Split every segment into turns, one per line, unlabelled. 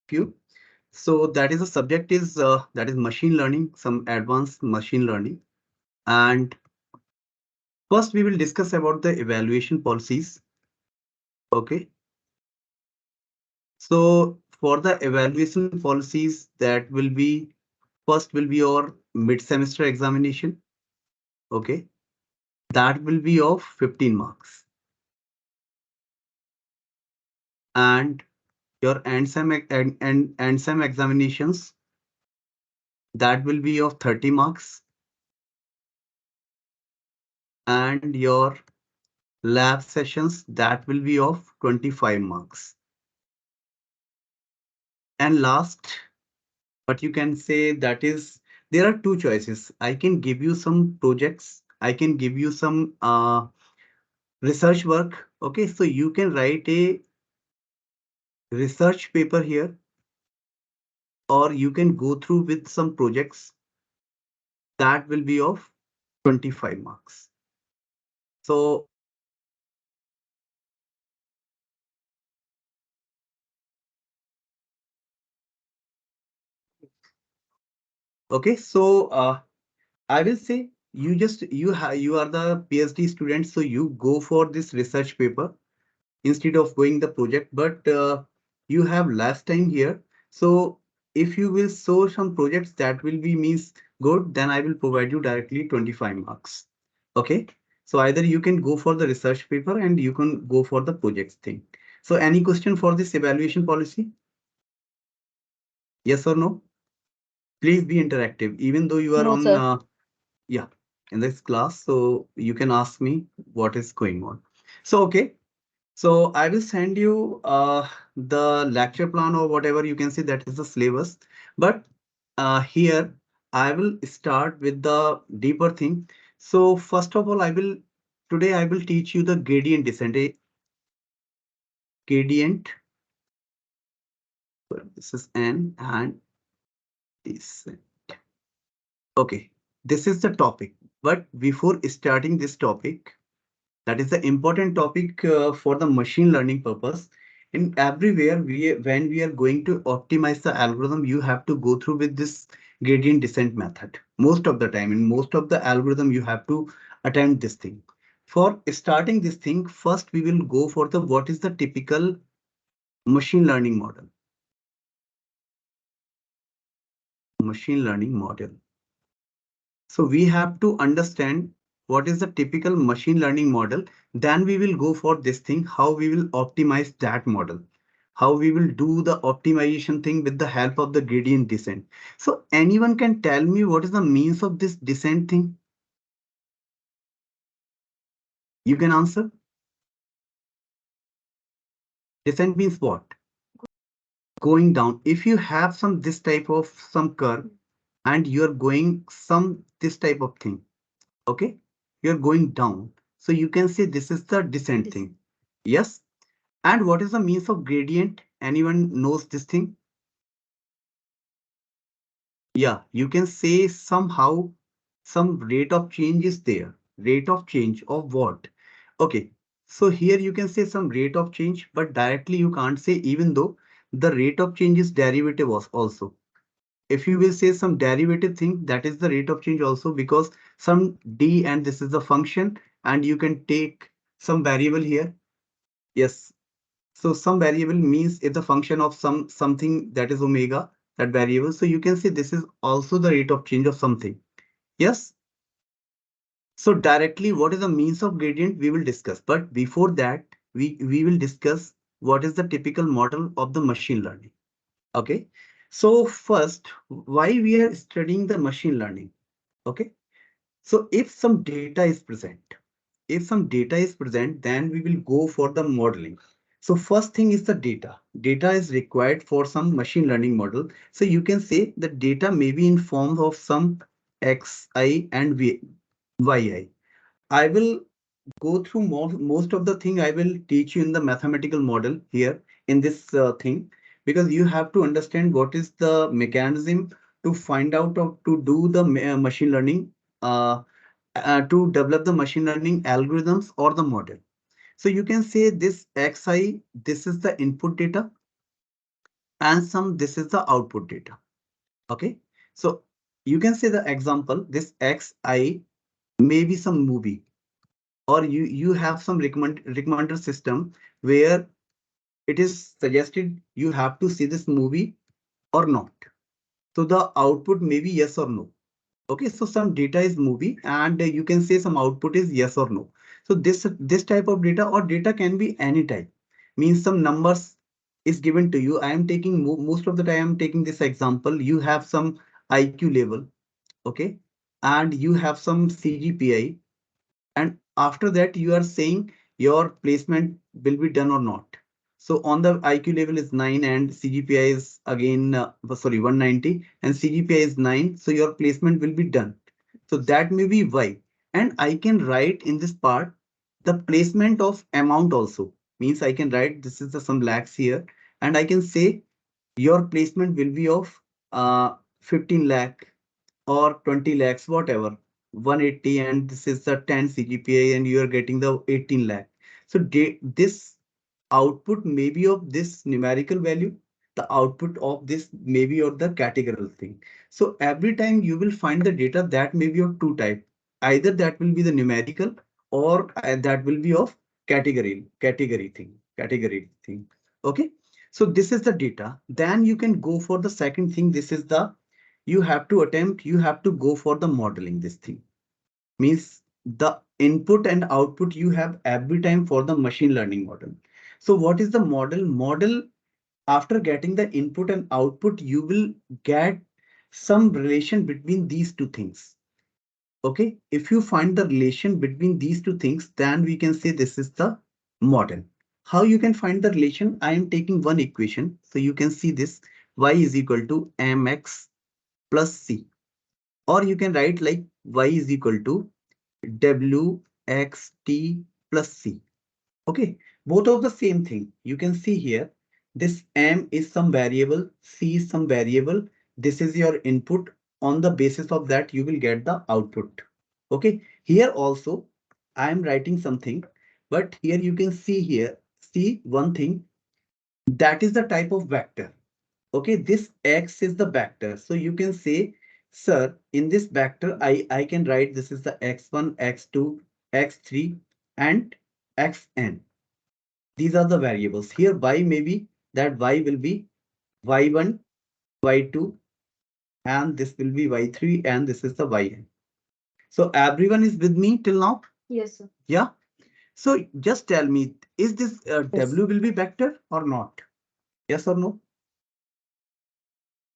few. So that is the subject is that is machine learning, some advanced machine learning. And first we will discuss about the evaluation policies. Okay. So for the evaluation policies, that will be first will be your mid-semester examination. Okay. That will be of 15 marks. And your end sem examinations, that will be of 30 marks. And your lab sessions, that will be of 25 marks. And last, but you can say that is, there are two choices. I can give you some projects. I can give you some research work. Okay, so you can write a research paper here, or you can go through with some projects that will be of 25 marks. So okay, so I will say you are the PhD student, so you go for this research paper instead of going the project, but you have less time here. So if you will show some projects that will be means good, then I will provide you directly 25 marks. Okay. So either you can go for the research paper and you can go for the projects thing. So any question for this evaluation policy? Yes or no? Please be interactive, even though you are
No,
on,
sir.
yeah, in this class. So you can ask me what is going on. So, okay. So I will send you the lecture plan or whatever you can see, that is the syllabus. But here I will start with the deeper thing. So first of all, today I will teach you the gradient descent. Gradient. This is n and descent. Okay, this is the topic. But before starting this topic, that is the important topic for the machine learning purpose. In everywhere, when we are going to optimize the algorithm, you have to go through with this gradient descent method. Most of the time, in most of the algorithm, you have to attempt this thing. For starting this thing, first we will go for the what is the typical machine learning model. Machine learning model. So we have to understand what is the typical machine learning model. Then we will go for this thing, how we will optimize that model, how we will do the optimization thing with the help of the gradient descent. So anyone can tell me what is the means of this descent thing? You can answer. Descent means what? Going down. If you have some this type of some curve and you're going some this type of thing, okay, you're going down. So you can say this is the descent thing. Yes. And what is the means of gradient? Anyone knows this thing? Yeah, you can say somehow some rate of change is there. Rate of change of what? Okay, so here you can say some rate of change, but directly you can't say, even though the rate of change is derivative also. If you will say some derivative thing, that is the rate of change also, because some d and this is the function and you can take some variable here. Yes. So some variable means it's a function of something that is omega, that variable. So you can say this is also the rate of change of something. Yes. So directly, what is the means of gradient we will discuss. But before that, we will discuss what is the typical model of the machine learning. Okay. So first, why we are studying the machine learning? Okay. So if some data is present, then we will go for the modeling. So first thing is the data. Data is required for some machine learning model. So you can say the data may be in form of some xi and yi. I will go through most of the thing I will teach you in the mathematical model here in this thing, because you have to understand what is the mechanism to find out or to do the machine learning, uh, to develop the machine learning algorithms or the model. So you can say this xi, this is the input data. and some this is the output data. Okay, so you can say the example, this xi may be some movie, or you have some recommender system where it is suggested you have to see this movie or not. So the output may be yes or no. Okay, so some data is movie and you can say some output is yes or no. So this type of data or data can be any type. Means some numbers is given to you. I am taking most of the time I'm taking this example. You have some IQ level, okay, and you have some CGPI, and after that you are saying your placement will be done or not. So on the IQ level is 9 and CGPI is again sorry 190 and CGPI is 9, so your placement will be done. So that may be why. And I can write in this part the placement of amount also. Means I can write this is the some lakhs here, and I can say your placement will be of 15 lakh or 20 lakhs, whatever, 180, and this is the 10 CGPA and you are getting the 18 lakh. So this output may be of this numerical value, the output of this may be of the categorical thing. So every time you will find the data that may be of two type, either that will be the numerical or that will be of category thing. Okay, so this is the data. Then you can go for the second thing. This is the you have to go for the modeling. This thing means the input and output you have every time for the machine learning model. So what is the model? After getting the input and output, you will get some relation between these two things. Okay, if you find the relation between these two things, then we can say this is the model. How you can find the relation? I am taking one equation, so you can see this y is equal to mx plus c, or you can write like y is equal to wxt plus c. Okay, both of the same thing. You can see here, this m is some variable, c is some variable. This is your input. On the basis of that, you will get the output. Okay, here also, I am writing something, but here you can see here, see one thing, that is the type of vector. Okay, this x is the vector. So you can say, sir, in this vector, I can write this is the x1, x2, x3, and xn. These are the variables. Here y may be that y will be y1, y2, and this will be y3, and this is the yn. So everyone is with me till now? Yes, sir. Yeah. So just tell me, is this
Yes.
w will be vector or not? Yes or no?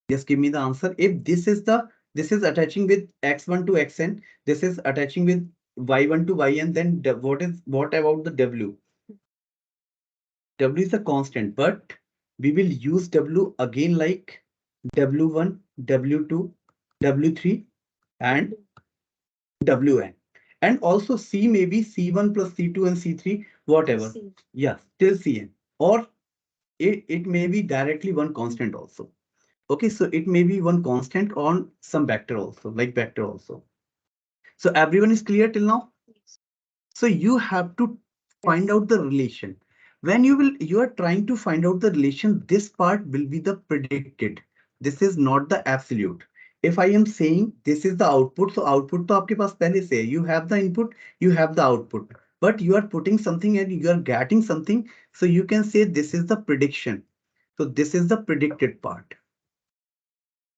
Just give me the answer. If this is attaching with x1 to xn, this is attaching with y1 to yn, then what about the w? W is a constant, but we will use W again like W1, W2, W3, and Wn. And also C may be C1 plus C2 and C3, whatever. C. Yeah, till Cn. Or it may be directly one constant also. Okay, so it may be one constant on some vector also, like vector also. So everyone is clear till now? So you have to find
Yes.
out the relation. When you are trying to find out the relation, this part will be the predicted. This is not the absolute. If I am saying this is the output, so output to आपके पास पहले से है. You have the input, you have the output. But you are putting something and you are getting something. So you can say this is the prediction. So this is the predicted part,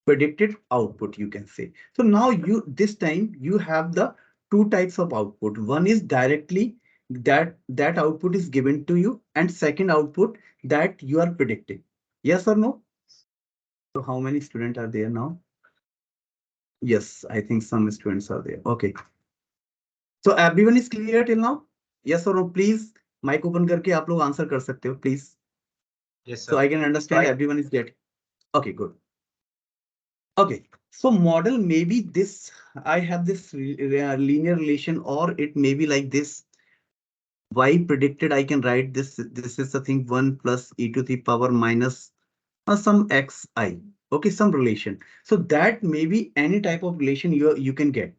predicted output, you can say. So now this time you have the two types of output. One is directly that output is given to you, and second output that you are predicting. Yes or no? So how many students are there now? Yes, I think some students are there. Okay. So everyone is clear till now? Yes or no? Please mic open करके आप लोग answer कर सकते हो, please.
Yes,
So
sir.
I can understand everyone is getting. Okay, good. Okay, so model maybe this, I have this linear relation, or it may be like this. Y predicted, I can write this. This is the thing 1 plus e to the power minus some xi. Okay, some relation. So that may be any type of relation you can get.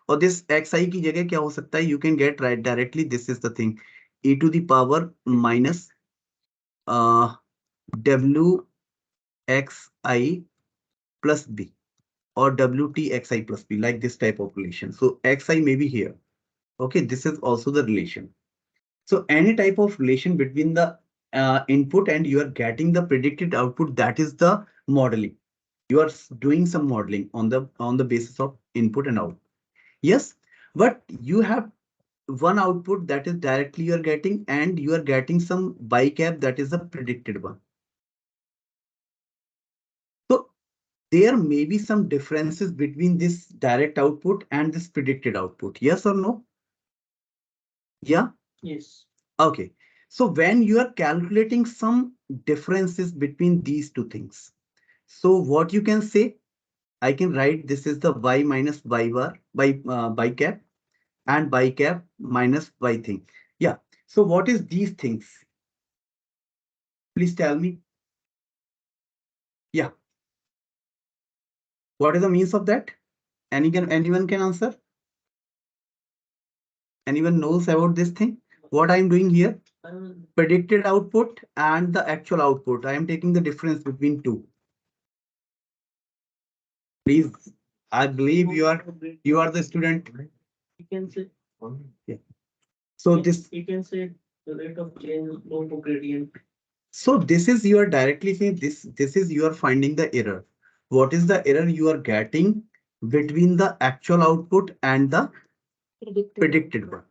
Or this xi की जगह क्या हो सकता है? You can get right directly. This is the thing e to the power minus w xi plus b or wt xi plus b, like this type of relation. So xi may be here. Okay, this is also the relation. So any type of relation between the input and you are getting the predicted output, that is the modeling. You are doing some modeling on the basis of input and output. Yes, but you have one output that is directly you are getting, and you are getting some bycap that is a predicted one. So there may be some differences between this direct output and this predicted output. Yes or no? Yeah.
Yes.
Okay. So when you are calculating some differences between these two things, so what you can say, I can write this is the y minus y bar by cap and by cap minus y thing. Yeah. So what is these things? Please tell me. Yeah. What is the means of that? Anyone can answer? Anyone knows about this thing? What I am doing here? Predicted output and the actual output. I am taking the difference between two. Please, I believe you are the student.
You can say.
Yeah. So this.
You can say the rate of change is low to gradient.
So this is you are directly saying this is you are finding the error. What is the error you are getting between the actual output and the predicted one?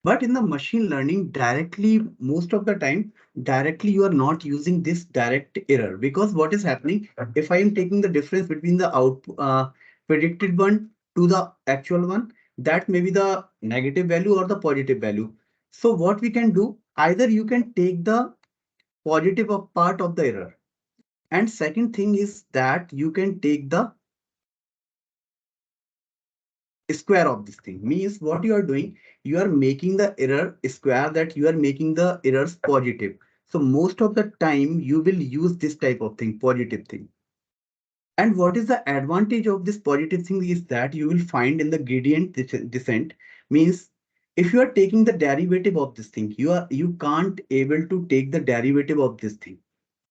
But in the machine learning, directly, most of the time, directly you are not using this direct error, because what is happening if I am taking the difference between the predicted one to the actual one, that may be the negative value or the positive value. So what we can do, either you can take the positive of part of the error, and second thing is that you can take the square of this thing. Means what you are doing, you are making the error square, that you are making the errors positive. So most of the time you will use this type of thing, positive thing. And what is the advantage of this positive thing is that you will find in the gradient descent. Means if you are taking the derivative of this thing, you can't able to take the derivative of this thing.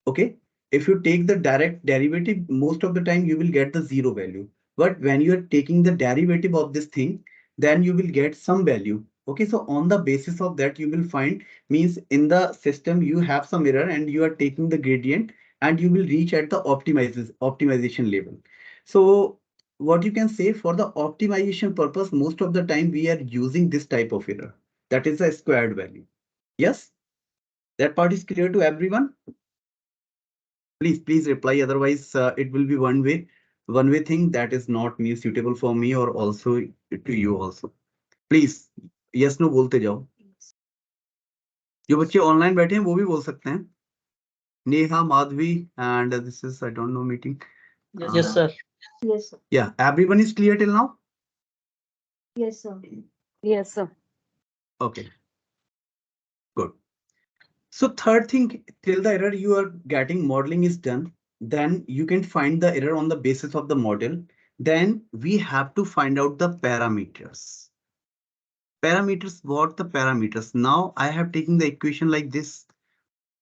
Okay, if you take the direct derivative, most of the time you will get the zero value. But when you are taking the derivative of this thing, then you will get some value. Okay, so on the basis of that, you will find, means in the system you have some error and you are taking the gradient and you will reach at the optimization level. So what you can say, for the optimization purpose, most of the time we are using this type of error, that is a squared value. Yes, that part is clear to everyone. Please reply, otherwise it will be one way thing that is not me suitable for me or also to you also. Please yes no बोलते जाओ. जो बच्चे online बैठे हैं वो भी बोल सकते हैं. Neha, Madhavi, and this is I don't know meeting.
Yes, sir.
Yes, sir.
Yeah, everyone is clear till now.
Yes, sir.
Yes, sir.
Okay, good. So third thing, till the error you are getting modeling is done, then you can find the error on the basis of the model. Then we have to find out the parameters. Parameters, what the parameters? Now I have taken the equation like this.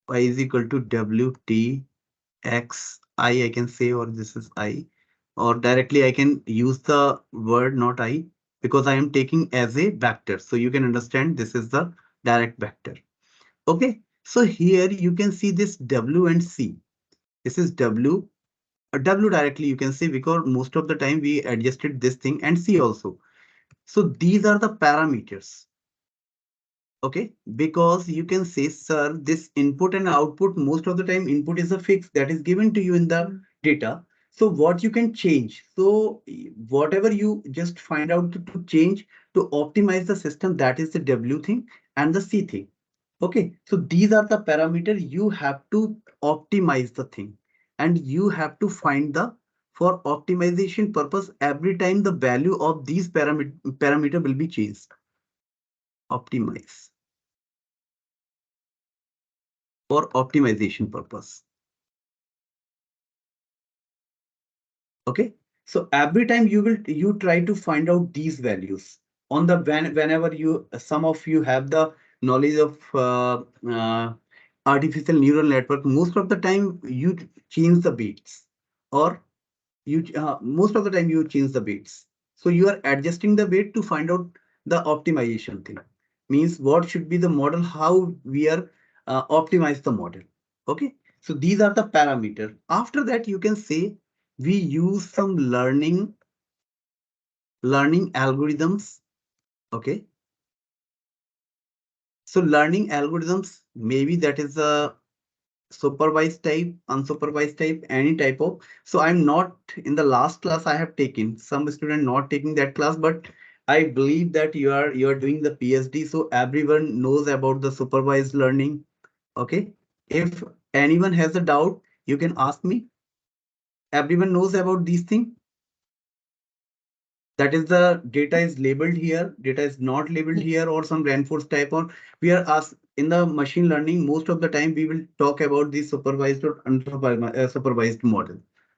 Y is equal to WT X I can say, or this is I, or directly I can use the word not I, because I am taking as a vector. So you can understand this is the direct vector. Okay, so here you can see this W and C. This is W. W directly you can see, because most of the time we adjusted this thing, and C also. So these are the parameters. Okay, because you can say, sir, this input and output, most of the time input is a fix that is given to you in the data. So what you can change? So whatever you just find out to change to optimize the system, that is the W thing and the C thing. Okay, so these are the parameters you have to optimize the thing, and you have to find the, for optimization purpose, every time the value of these parameter will be changed. Optimize for optimization purpose. Okay, so every time you try to find out these values on the whenever you, some of you have the knowledge of artificial neural network, most of the time you change the weights, or most of the time you change the weights. So you are adjusting the weight to find out the optimization thing. Means what should be the model, how we are optimize the model. Okay. So these are the parameter. After that, you can say we use some learning algorithms. Okay. So learning algorithms, maybe that is a supervised type, unsupervised type, any type of. So I'm not in the last class I have taken, some student not taking that class, but I believe that you are doing the PhD, so everyone knows about the supervised learning. Okay. If anyone has a doubt, you can ask me. Everyone knows about these things. That is the data is labeled here, data is not labeled here, or some reinforced type, or we are asked in the machine learning, most of the time we will talk about the supervised or unsupervised supervised model.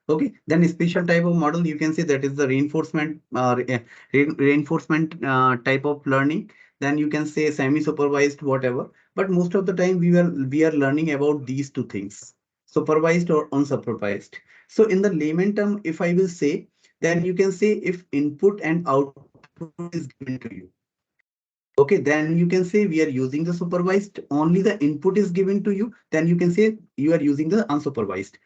Okay, then a special type of model, you can say that is the reinforcement reinforcement type of learning. Then you can say semi-supervised, whatever. But most of the time we are learning about these two things, supervised or unsupervised. So in the layman term, if I will say, then you can say if input and output is given to you. Okay, then you can say we are using the supervised, only the input is given to you, then you can say you are using the unsupervised.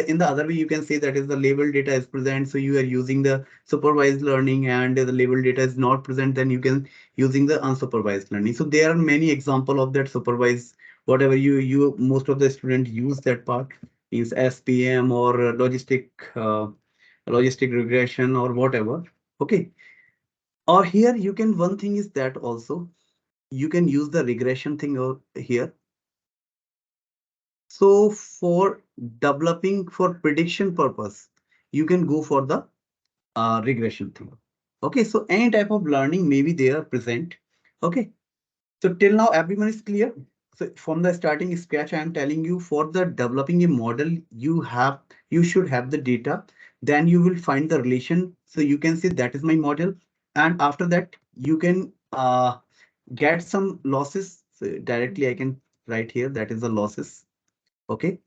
In the other way, you can say that is the label data is present, so you are using the supervised learning, and the label data is not present, then you can using the unsupervised learning. So there are many example of that supervised, whatever you most of the students use that part, means SPM or logistic regression or whatever. Okay. Or here you can, one thing is that also you can use the regression thing here. So for developing for prediction purpose, you can go for the regression thing. Okay, so any type of learning maybe they are present. Okay, so till now everyone is clear. So from the starting scratch, I am telling you, for the developing a model, you should have the data. Then you will find the relation. So you can say that is my model. And after that, you can get some losses. So directly I can write here, that is the losses. Okay.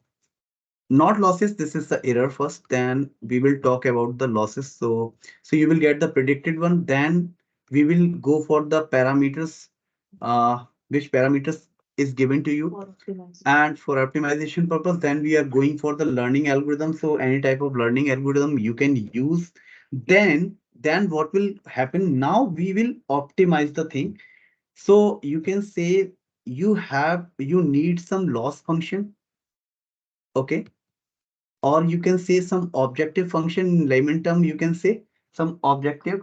Not losses, this is the error first, then we will talk about the losses. So you will get the predicted one, then we will go for the parameters, which parameters is given to you. And for optimization purpose, then we are going for the learning algorithm. So any type of learning algorithm you can use. Then what will happen? Now we will optimize the thing. So you can say you need some loss function. Okay. Or you can say some objective function, in layman term, you can say some objective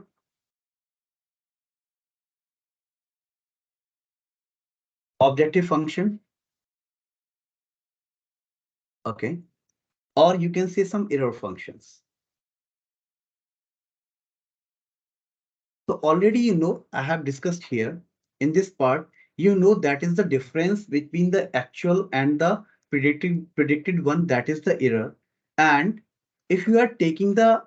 function. Okay. Or you can say some error functions. So already, I have discussed here in this part, that is the difference between the actual and the predicted one, that is the error. And if you are taking the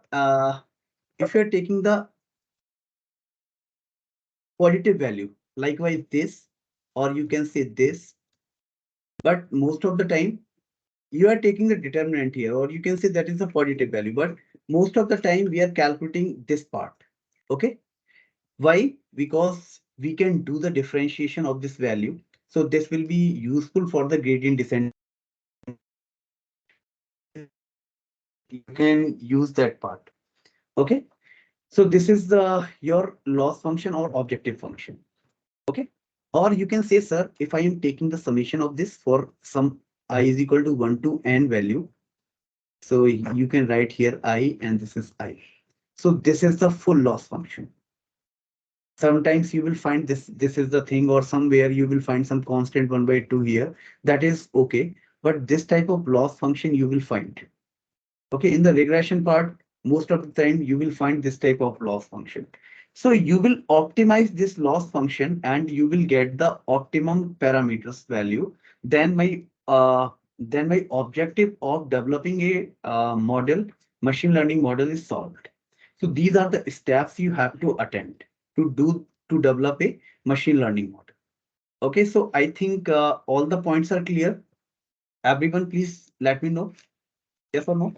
positive value, likewise this, or you can say this, but most of the time you are taking the determinant here, or you can say that is a positive value, but most of the time we are calculating this part. Okay. Why? Because we can do the differentiation of this value. So this will be useful for the gradient descent. You can use that part. Okay. So this is the your loss function or objective function. Okay. Or you can say, sir, if I am taking the summation of this for some I is equal to 1 to n value. So you can write here I, and this is I. So this is the full loss function. Sometimes you will find this is the thing, or somewhere you will find some constant 1/2 here. That is okay. But this type of loss function you will find. Okay, in the regression part, most of the time you will find this type of loss function. So you will optimize this loss function and you will get the optimum parameters value. Then my objective of developing a machine learning model is solved. So these are the steps you have to attend to develop a machine learning model. Okay, so I think all the points are clear. Everyone, please let me know. Yes or no?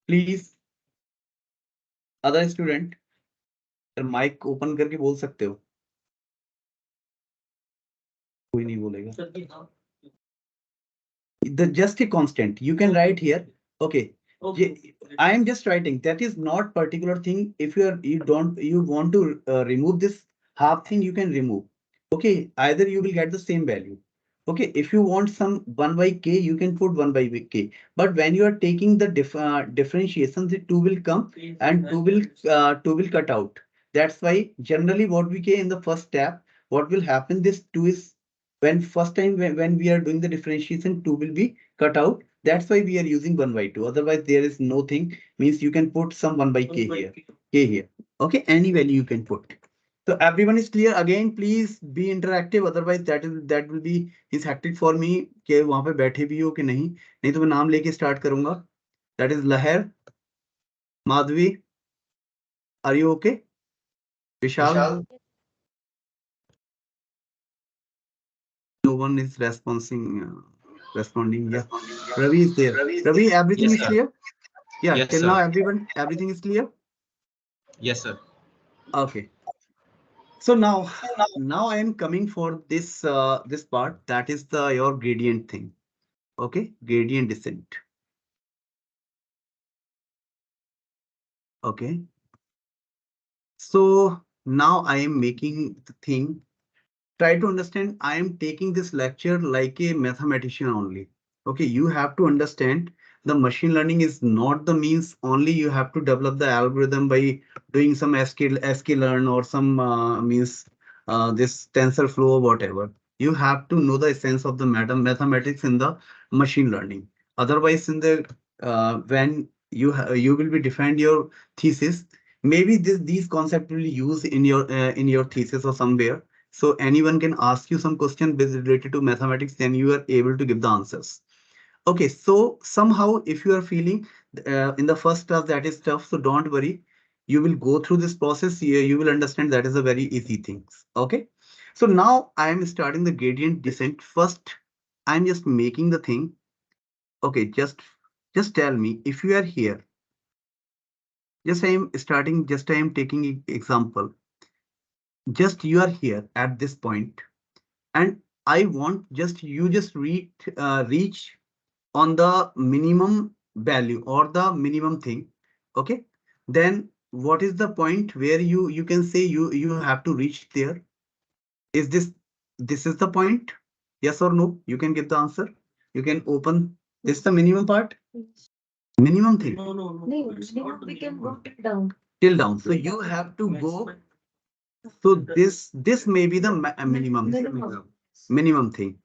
Please, other student, mic open करके बोल सकते हो. कोई नहीं बोलेगा.
Sir जी हाँ.
The just a constant. You can write here. Okay.
Okay.
I am just writing. That is not particular thing. If you want to remove this half thing, you can remove. Okay. Either you will get the same value. Okay. If you want some 1 by k, you can put 1 by k. But when you are taking the differentiation, the 2 will come and 2 will cut out. That's why generally what we get in the first step, what will happen, this 2 is when first time when we are doing the differentiation, 2 will be cut out. That's why we are using 1 by 2. Otherwise, there is no thing. Means you can put some 1 by k here. K here. Okay, any value you can put. So everyone is clear. Again, please be interactive. Otherwise, that will be is hectic for me कि वहां पे बैठे भी हो कि नहीं तो मैं नाम लेके start करूंगा. That is Laher, Madhvi. Are you okay? Vishal. No one is responding. Yeah. Ravi is there. Ravi, everything
Yes,
is
sir.
clear? Yeah,
Yes,
till
sir.
now everything is clear?
Yes, sir.
Okay. So now I am coming for this part, that is your gradient thing. Okay, gradient descent. Okay. So now I am making the thing. Try to understand, I am taking this lecture like a mathematician only. Okay, you have to understand the machine learning is not the means only you have to develop the algorithm by doing some sklearn or some means this TensorFlow or whatever. You have to know the essence of the mathematics in the machine learning. Otherwise, in the when you will be defend your thesis, maybe these concepts will be used in your thesis or somewhere, so anyone can ask you some question related to mathematics, then you are able to give the answers. Okay, so somehow if you are feeling in the first class that is tough, so don't worry. You will go through this process. You will understand that is a very easy thing. Okay, so now I am starting the gradient descent. First, I'm just making the thing. Okay, just tell me if you are here. Just I am starting. Just I am taking example. Just you are here at this point, and I want just you just reach on the minimum value or the minimum thing. Okay, then what is the point where you can say you have to reach there? Is this is the point? Yes or no? You can give the answer. You can open this the minimum part, minimum thing.
No. It's not the
We can
minimum.
go down.
Till down. So you have to go. So this may be the minimum thing.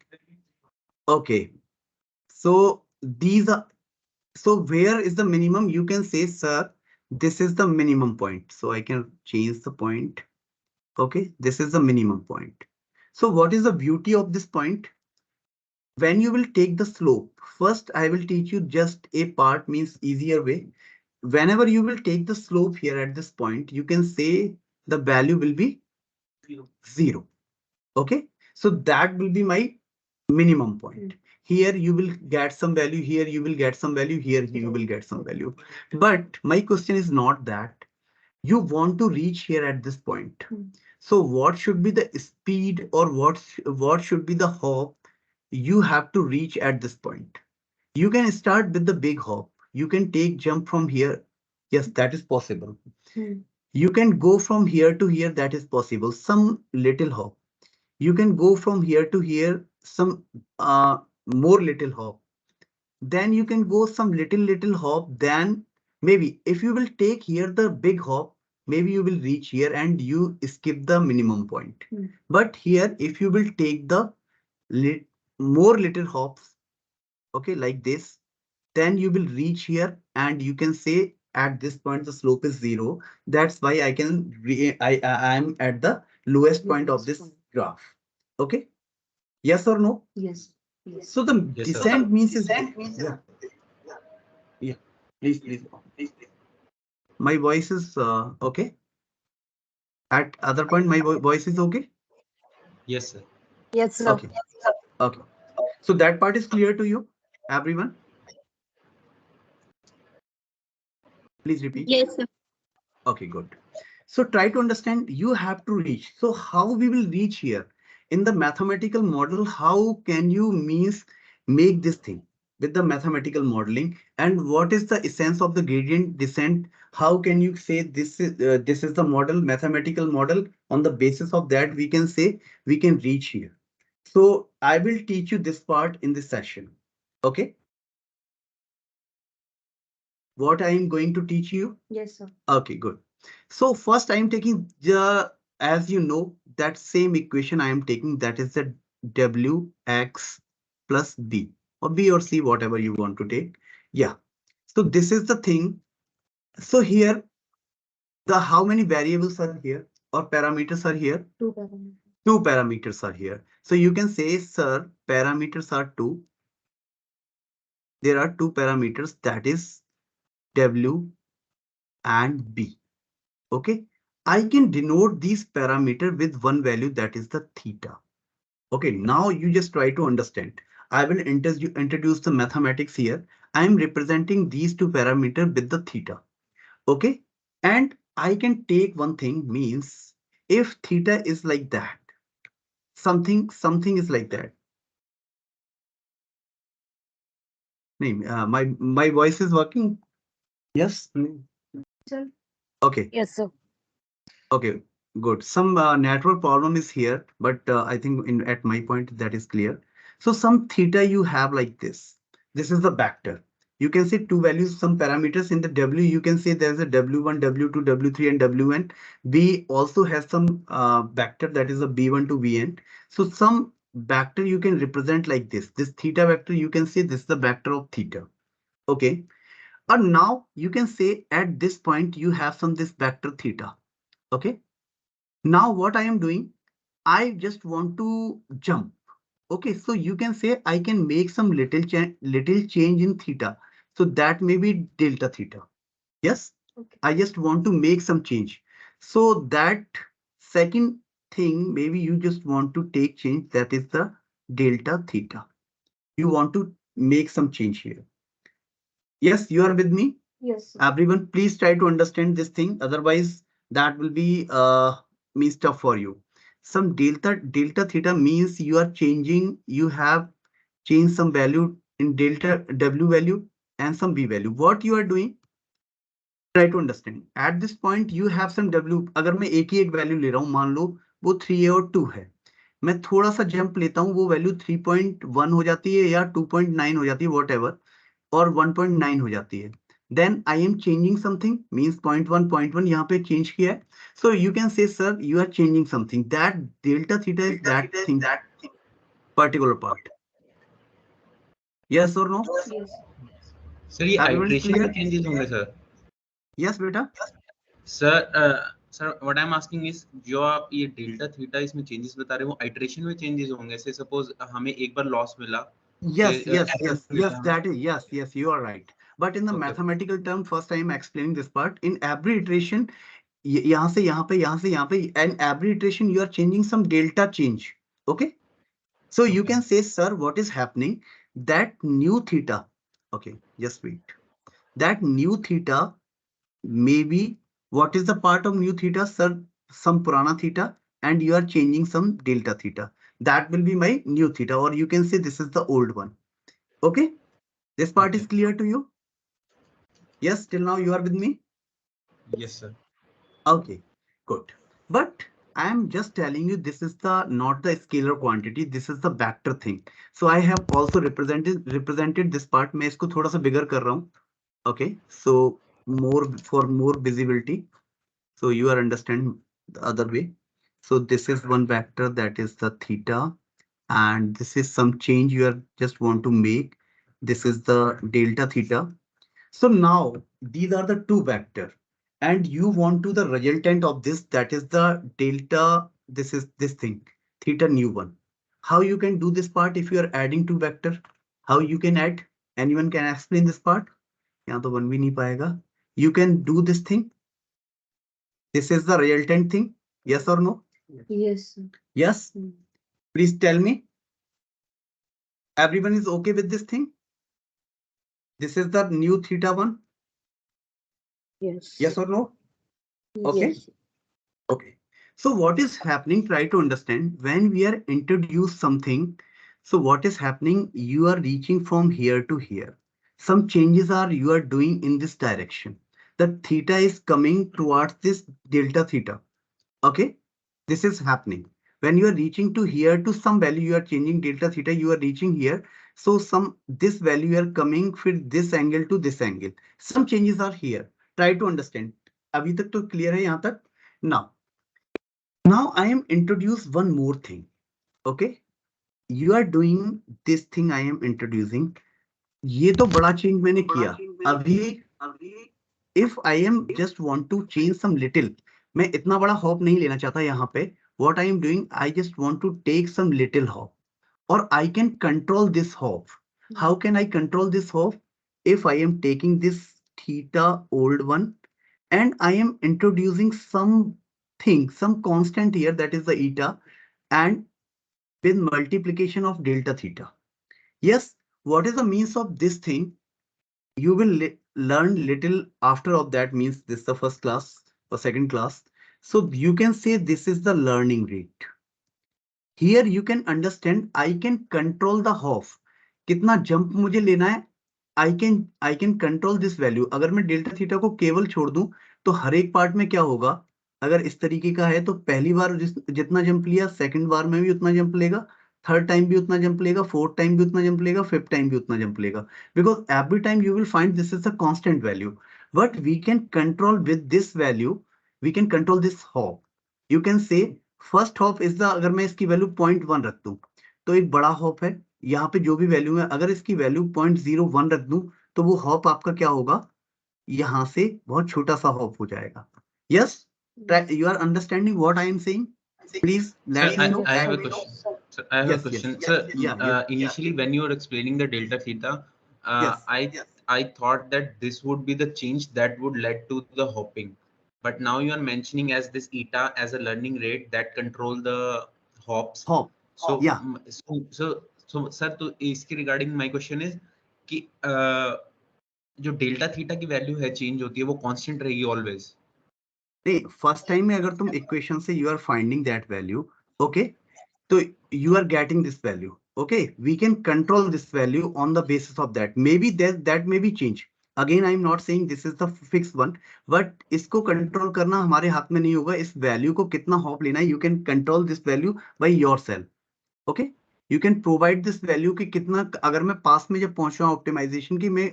Okay. So these are, so where is the minimum? You can say, sir, this is the minimum point. So I can change the point. Okay, this is the minimum point. So what is the beauty of this point? When you will take the slope, first I will teach you just a part, means easier way. Whenever you will take the slope here at this point, you can say the value will be 0. Okay, so that will be my minimum point. Here you will get some value, here you will get some value, here you will get some value. But my question is not that. You want to reach here at this point. So what should be the speed or what should be the hop you have to reach at this point? You can start with the big hop. You can take jump from here. Yes, that is possible. You can go from here to here. That is possible. Some little hop. You can go from here to here, some more little hop. Then you can go some little hop. Then maybe if you will take here the big hop, maybe you will reach here and you skip the minimum point. But here, if you will take the lit more little hops, okay, like this, then you will reach here and you can say at this point the slope is 0. That's why I can I am at the lowest point of this graph. Okay, yes or no?
Yes.
So the
Yes, sir.
descent means is, yeah, yeah. Please. My voice is okay. At other point, my voice is okay.
Yes, sir.
Yes, sir.
Okay. Okay. So that part is clear to you, everyone? Please repeat.
Yes, sir.
Okay, good. So try to understand, you have to reach. So how we will reach here? In the mathematical model, how can you means make this thing with the mathematical modeling? And what is the essence of the gradient descent? How can you say this is the model, mathematical model? On the basis of that, we can say we can reach here. So I will teach you this part in this session. Okay. What I am going to teach you?
Yes, sir.
Okay, good. So first I am taking the, as you know, that same equation I am taking, that is the Wx plus B or B or C, whatever you want to take. Yeah. So this is the thing. So here, the how many variables are here or parameters are here?
Two parameters.
Two parameters are here. So you can say, sir, parameters are two. There are two parameters, that is W and B. Okay, I can denote these parameter with one value, that is the theta. Okay, now you just try to understand. I will introduce the mathematics here. I am representing these two parameter with the theta. Okay, and I can take one thing, means if theta is like that, something is like that. My voice is working. Yes.
Sir.
Okay.
Yes, sir.
Okay, good. Some network problem is here, but I think at my point that is clear. So some theta you have like this. This is the vector. You can see two values, some parameters in the W. You can say there's a W1, W2, W3, and Wn. B also has some vector, that is a B1 to Vn. So some vector you can represent like this. This theta vector, you can say this is the vector of theta. Okay. And now you can say at this point you have some this vector theta. Okay. Now what I am doing, I just want to jump. Okay, so you can say I can make some little change in theta. So that may be delta theta. Yes,
Okay.
I just want to make some change. So that second thing, maybe you just want to take change, that is the delta theta. You want to make some change here. Yes, you are with me?
Yes, sir.
Everyone, please try to understand this thing. Otherwise, that will be means tough for you. Some delta theta means you are changing. You have changed some value in delta W value and some B value. What you are doing? Try to understand. At this point, you have some W. अगर मैं एक ही एक value ले रहा हूँ, मान लो वो 3 और 2 है, मैं थोड़ा सा जंप लेता हूँ, वो वैल्यू 3.1 हो जाती है या 2.9 हो जाती है, वॉट एवर, और 1.9 हो जाती है. Then I am changing something, means 0.1 यहाँ पे change किया है. So you can say, sir, you are changing something. That delta theta is that thing, particular part. Yes or no?
Yes.
Sir ये
Everyone is
iteration में
clear?
Changes होंगे sir.
Yes, बेटा.
Sir what I am asking is, जो आप ये delta theta इसमें changes बता रहे हो, वो आइट्रेशन में चेंजेस होंगे. से सपोज हमें एक बार लॉस मिला.
Yes,
कि,
yes, that is, yes, you are right. But in the
Okay.
mathematical term, first I am explaining this part. In every iteration, यहाँ से यहाँ पे, यहाँ से यहाँ पे, and every iteration you are changing some delta change. Okay. So you
Okay.
can say, sir, what is happening? That new theta. Okay, just wait. That new theta, maybe what is the part of new theta, sir? Some purana theta, and you are changing some delta theta. That will be my new theta, or you can say this is the old one. Okay, this part is
Okay.
clear to you? Yes, till now you are with me?
Yes sir.
Okay, good. But I am just telling you, this is the not the scalar quantity, this is the vector thing. So I have also represented this part. मैं इसको थोड़ा सा bigger कर रहा हूँ. Okay, so more for more visibility, so you are understand the other way. So this is one vector, that is the theta, and this is some change you are just want to make. This is the delta theta. So now these are the two vector, and you want to the resultant of this, that is the delta. This is this thing, theta new one. How you can do this part if you are adding two vector? How you can add? Anyone can explain this part? यहाँ तो बन भी नहीं पाएगा. You can do this thing. This is the resultant thing. Yes or no?
Yes, sir.
Yes.
Hmm.
Please tell me. Everyone is okay with this thing? This is the new theta 1.
Yes.
Yes or no? Okay.
Yes.
Okay. So what is happening? Try to understand when we are introduce something. So what is happening? You are reaching from here to here. Some changes are you are doing in this direction. The theta is coming towards this delta theta. Okay. This is happening. When you are reaching to here to some value, you are changing delta theta, you are reaching here. So some this value you are coming with this angle to this angle. Some changes are here. Try to understand. अभी तक तो clear है यहाँ तक? Now I am introduce one more thing. Okay. You are doing this thing I am introducing. ये तो बड़ा change मैंने किया. अभी if I am just want to change some little, मैं इतना बड़ा hop नहीं लेना चाहता यहाँ पे. What I am doing, I just want to take some little hop, or I can control this hop. How can I control this hop? If I am taking this theta old one and I am introducing something, some constant here, that is the eta, and with multiplication of delta theta. Yes, what is the means of this thing? You will learn little after of that, means this is the first class or second class. So you can say this is the learning rate. Here you can understand I can control the hop. कितना jump मुझे लेना है, I can control this value. अगर मैं delta theta को केवल छोड़ दूं तो हर एक पार्ट में क्या होगा? अगर इस तरीके का है तो पहली बार जितना जंप लिया, सेकंड बार में भी उतना जंप लेगा, थर्ड टाइम भी उतना जंप लेगा, फोर्थ टाइम भी उतना जंप लेगा, फिफ्थ टाइम भी उतना जंप लेगा. Because every time you will find this is a constant value. But we can control with this value, we can control this hop. You can say first hop is the, अगर मैं इसकी value 0.1 रख दूं तो एक बड़ा hop है. यहाँ पे जो भी वैल्यू है, अगर इसकी वैल्यू 0.01 रख दूं तो वो हॉप आपका क्या होगा? यहाँ से बहुत छोटा सा हॉप हो जाएगा. Yes, you are understanding what I am saying? Please let me know.
I have a question. Sir, I have a
Yes,
question.
yes,
Sir,
yeah.
initially when you were explaining the delta theta,
Yes.
I thought that this would be the change that would lead to the hopping. But now you are mentioning as this eta as a learning rate that control the hops.
Hop.
So
Yeah.
so sir, तो इसके regarding my question is कि जो delta theta की value है change होती है वो constant रहेगी ऑलवेज?
नहीं, फर्स्ट टाइम में अगर तुम इक्वेशन से you are finding that value, okay, तो you are getting this value. Okay, we can control this value on the basis of that. Maybe that may be change. Again, I am not saying this is the fixed one, but इसको control करना हमारे हाथ में नहीं होगा. इस value को कितना हॉप लेना है, you can control this value by yourself. Okay, you can provide this value कि कितना, अगर मैं पास में जब पहुंच रहा हूँ ऑप्टिमाइजेशन की, मैं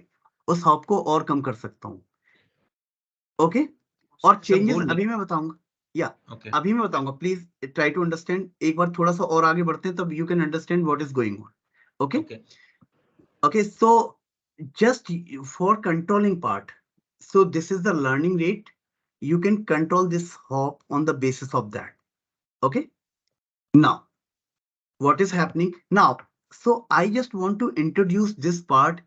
उस हॉप को और कम कर सकता हूँ. ओके, और चेंजेस अभी मैं बताऊंगा. या
Okay.
अभी मैं बताऊंगा. Please try to understand. एक बार थोड़ा सा और आगे बढ़ते हैं तब you can understand what is going on. Okay okay. So just for controlling part, so this is the learning rate. You can control this hop on the basis of that. Okay, now what is happening now? So I just want to introduce this part.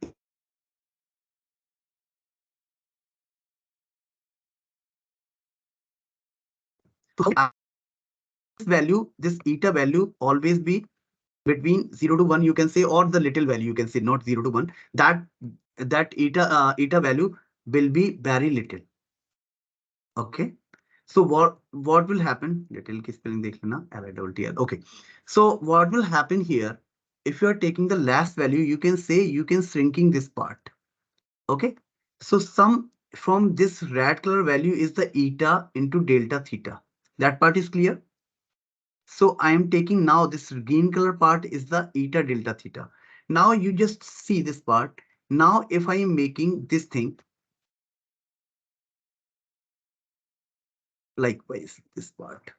Value, this eta value always be between 0 to 1, you can say, or the little value, you can say, not 0 to 1. That eta value will be very little. Okay, so what will happen? Little ki spelling dekh lena, LITTL. Okay, so what will happen here? If you are taking the last value, you can say you can shrinking this part. Okay, so some from this red color value is the eta into delta theta. That part is clear. So I am taking now this green color part is the eta delta theta. Now you just see this part. Now if I am making this thing, likewise this part,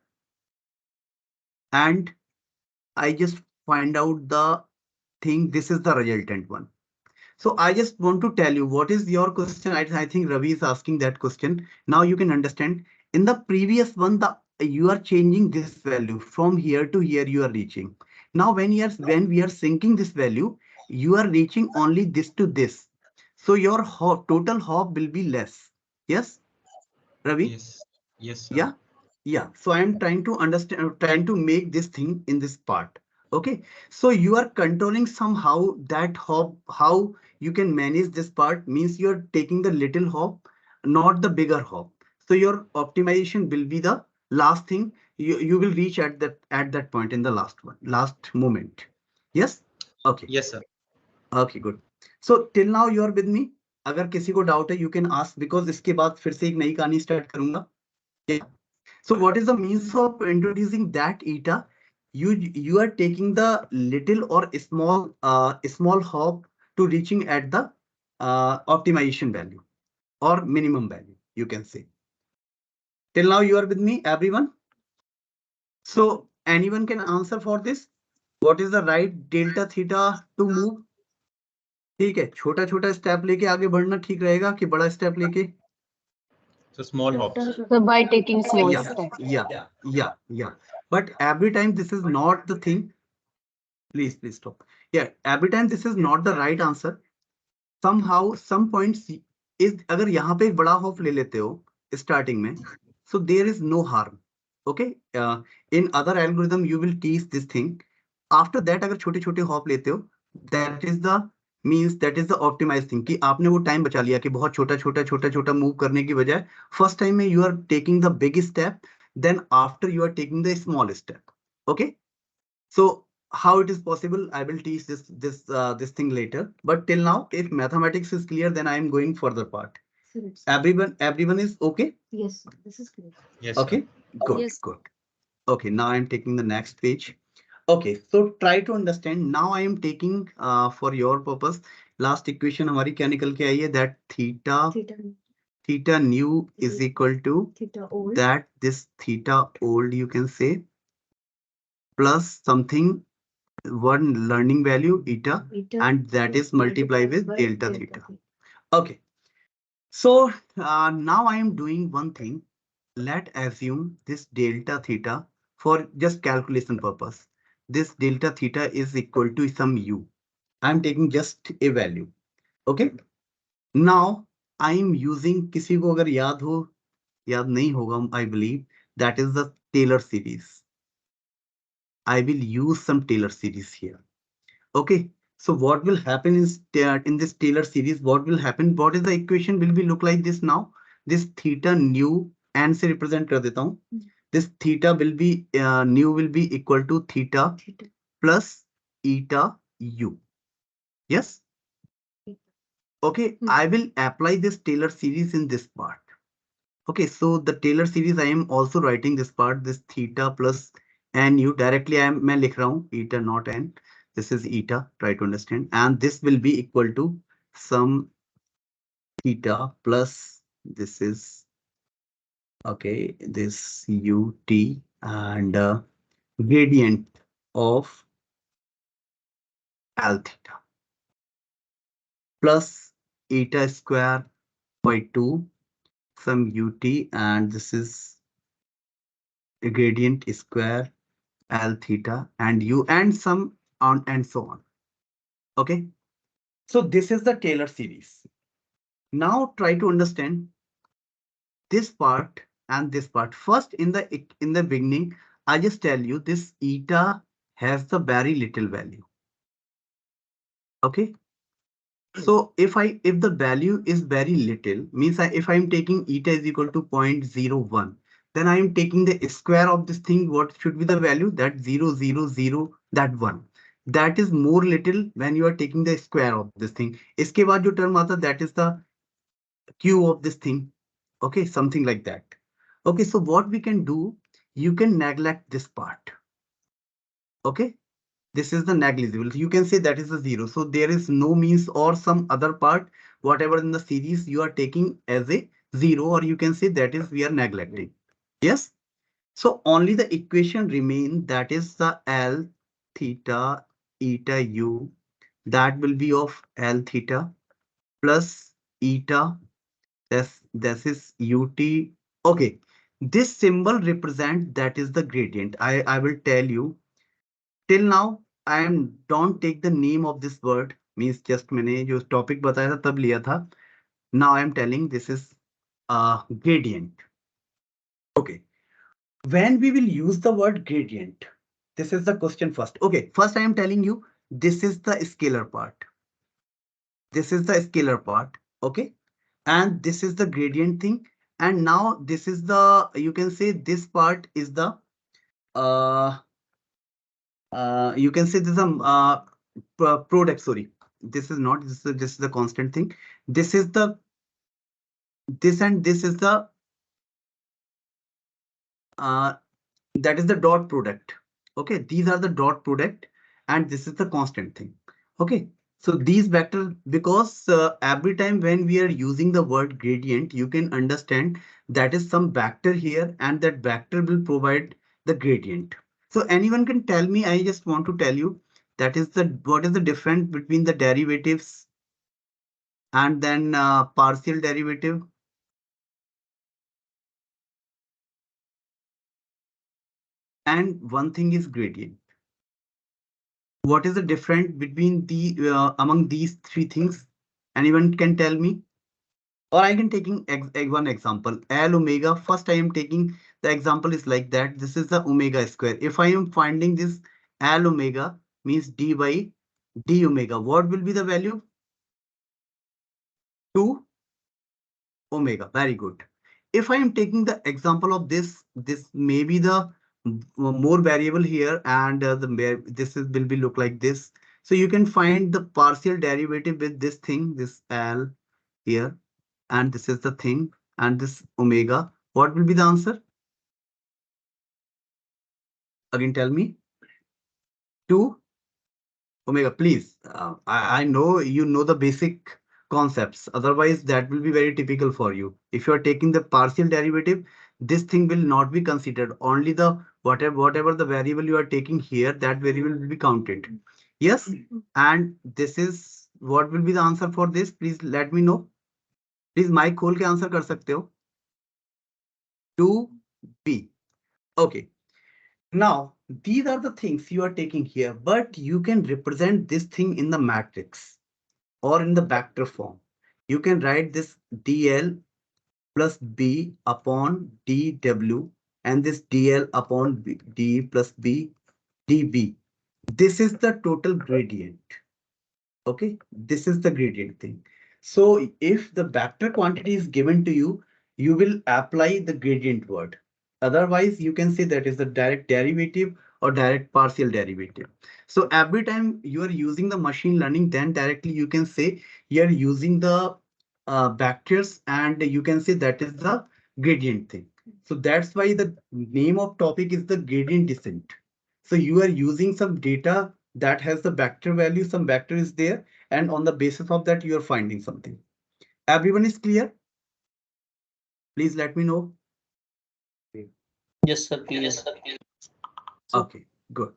and I just find out the thing, this is the resultant one. So I just want to tell you what is your question. I think Ravi is asking that question. Now you can understand. In the previous one, you are changing this value from here to here, you are reaching. Now when we are syncing this value, you are reaching only this to this. So your total hop will be less. Yes, Ravi?
Yes sir.
Yeah. So I am trying to understand, trying to make this thing in this part. Okay, so you are controlling somehow that hop, how you can manage this part means you're taking the little hop, not the bigger hop. So your optimization will be the last thing you will reach at that point in the last moment. Yes? Okay.
Yes, sir.
Okay, good. So till now you are with me. अगर किसी को doubt है you can ask because इसके बाद फिर से एक नई कहानी स्टार्ट करूंगा. Yeah. So what is the means of introducing that eta? You are taking the little or small hop to reaching at the optimization value or minimum value, you can say. Till now you are with me, everyone. So anyone can answer for this. What is the right delta theta to move? ठीक है, छोटा छोटा step लेके आगे बढ़ना ठीक रहेगा कि बड़ा स्टेप लेके?
So small hops.
So by taking small
Yeah,
steps.
yeah. But every time this is not the thing. Please stop. Yeah, every time this is not the right answer. Somehow some points is अगर यहाँ पे एक बड़ा hop ले लेते हो starting में, so there is no harm. Okay, in other algorithm you will teach this thing. After that अगर छोटे छोटे हॉप लेते हो, that is the means, that is the optimized thing कि आपने वो टाइम बचा लिया कि बहुत छोटा छोटा मूव करने की बजाय फर्स्ट टाइम में you are taking the big step, then after you are taking the small step. Okay, so how it is possible, I will teach this thing later, but till now if mathematics is clear then I am going further part. Everyone is okay?
Yes, this is clear.
Yes, sir.
Okay, good.
Yes.
Good. Okay, now I am taking the next page. Okay, so try to understand. Now I am taking for your purpose last equation हमारी क्या निकल के आई है, that theta new is equal to
Theta old.
that this theta old you can say plus something one learning value eta, and that is multiplied with delta theta. Okay, so now I am doing one thing. Let assume this delta theta, for just calculation purpose, this delta theta is equal to some u. I am taking just a value. Okay, now I am using, किसी को अगर याद हो, याद नहीं होगा, I believe that is the Taylor series. I will use some Taylor series here. Okay, so what will happen is in this Taylor series, what will happen? What is the equation will be look like this now? This theta new and से represent कर देता हूँ. This theta will be new will be equal to theta plus eta u. Yes. Okay, I will apply this Taylor series in this part. Okay, so the Taylor series I am also writing this part, this theta plus nu directly मैं लिख रहा हूँ eta not n. This is eta, try to understand, and this will be equal to some theta plus this is okay, this ut and gradient of L theta plus eta square by 2 some ut, and this is a gradient square L theta and u and some on and so on. Okay, so this is the Taylor series. Now try to understand this part and this part. First, in the beginning, I just tell you this eta has the very little value. Okay, so if the value is very little, means if I'm taking eta is equal to 0.01, then I am taking the square of this thing. What should be the value? That 0.000, that 1. That is more little when you are taking the square of this thing. इसके बाद जो term आता, that is the q of this thing. Okay, something like that. Okay, so what we can do, you can neglect this part. Okay, this is the negligible. You can say that is a 0. So there is no means or some other part, whatever in the series you are taking as a 0, or you can say that is we are neglecting. Yes. So only the equation remain, that is the L theta eta u, that will be of L theta plus eta, this is ut. Okay, this symbol represent that is the gradient. I will tell you. Till now I am don't take the name of this word, means just मैंने जो topic बताया था तब लिया था. Now I am telling this is gradient. Okay, when we will use the word gradient, This is the question first. Okay, first I am telling you, this is the scalar part. This is the scalar part. Okay. And this is the gradient thing. And now this is the, you can say this part is the, you can say this is a product, sorry. This is not, this is the constant thing. This is the, this and this is the, that is the dot product. Okay, these are the dot product and this is the constant thing. Okay, so these vectors, because every time when we are using the word gradient, you can understand that is some vector here and that vector will provide the gradient. So anyone can tell me, I just want to tell you that is the, what is the difference between the derivatives and then partial derivative? And one thing is gradient. What is the difference between the among these three things? Anyone can tell me? Or I can taking one example. L omega. First, I am taking the example is like that. This is the omega square. If I am finding this L omega means d by d omega. What will be the value? 2 omega. Very good. If I am taking the example of this, this may be the more variable here, and this is will be look like this. So you can find the partial derivative with this thing, this L here, and this is the thing, and this omega. What will be the answer? Again, tell me. 2 omega, please. I know you know the basic concepts. Otherwise, that will be very typical for you. If you are taking the partial derivative, this thing will not be considered. Only the whatever the variable you are taking here, that variable will be counted. Yes, and this is what will be the answer for this. Please let me know. Please mic खोल के answer कर सकते हो. 2B. Okay. Now, these are the things you are taking here, but you can represent this thing in the matrix or in the vector form. You can write this dl plus b upon dw and this dl upon d plus b db. This is the total gradient. Okay, this is the gradient thing. So if the vector quantity is given to you, you will apply the gradient word. Otherwise, you can say that is the direct derivative or direct partial derivative. So every time you are using the machine learning, then directly you can say you are using the vectors and you can say that is the gradient thing. So that's why the name of topic is the gradient descent. So you are using some data that has the vector value, some vector is there, and on the basis of that, you are finding something. Everyone is clear? Please let me know.
Yes, sir. Clear. Yes, sir.
Okay, good,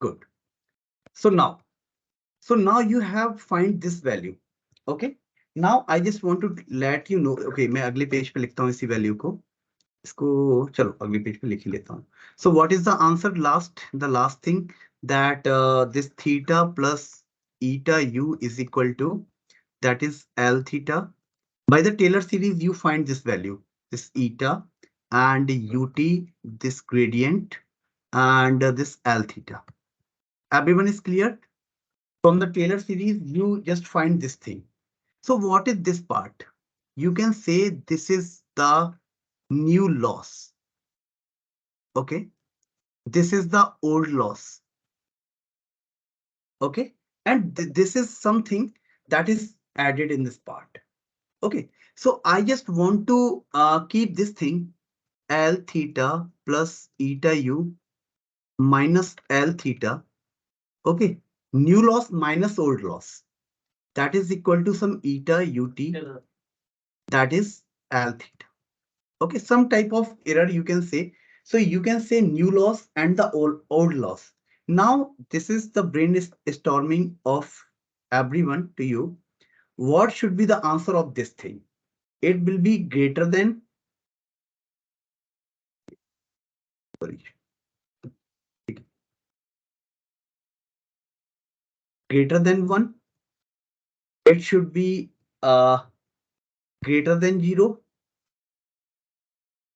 good. So now you have find this value. Okay. Now I just want to let you know. Okay, मैं अगले page पे लिखता हूँ इसी value को. इसको चलो अगले पेज पे लिख ही लेता हूँ. So what is the answer last? The last thing that this theta plus eta u is equal to, that is L theta. By the Taylor series, you find this value, this eta and ut, this gradient and this L theta. Everyone is clear? From the Taylor series, you just find this thing. So what is this part? You can say this is the new loss. Okay. This is the old loss. Okay. And this is something that is added in this part. Okay. So I just want to keep this thing L theta plus eta u minus L theta. Okay. New loss minus old loss. That is equal to some eta ut. That is L theta. Okay. Some type of error you can say. So you can say new loss and the old loss. Now this is the brainstorming of everyone to you. What should be the answer of this thing? It will be greater than, sorry, greater than 1. It should be greater than 0.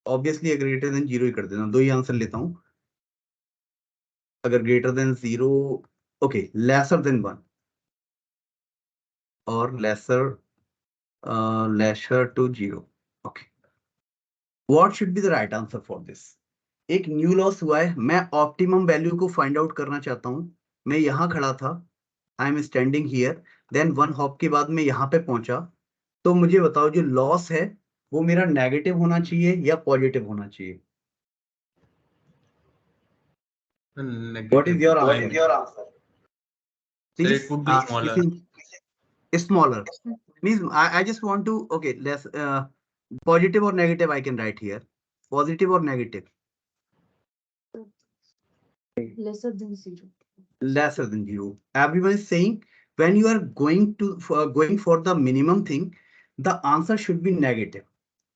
Obviously, greater than 0 ही कर देना. दो ही answer लेता हूँ. अगर greater than 0, okay, lesser than 1 or lesser to 0. Okay. What should be the right answer for this? एक new loss हुआ है, मैं ऑप्टिमम वैल्यू को फाइंड आउट करना चाहता हूं. मैं यहां खड़ा था, I am standing here, then one hop के बाद मैं यहां पे पहुंचा. तो मुझे बताओ जो लॉस है वो मेरा नेगेटिव होना चाहिए या पॉजिटिव होना चाहिए? What is your answer?
Sir,
Please,
it would be smaller.
Smaller. Means I just want to, okay, less positive or negative I can write here. Positive or negative?
Lesser than 0.
Lesser than 0. Everyone is saying when you are going for the minimum thing, the answer should be negative.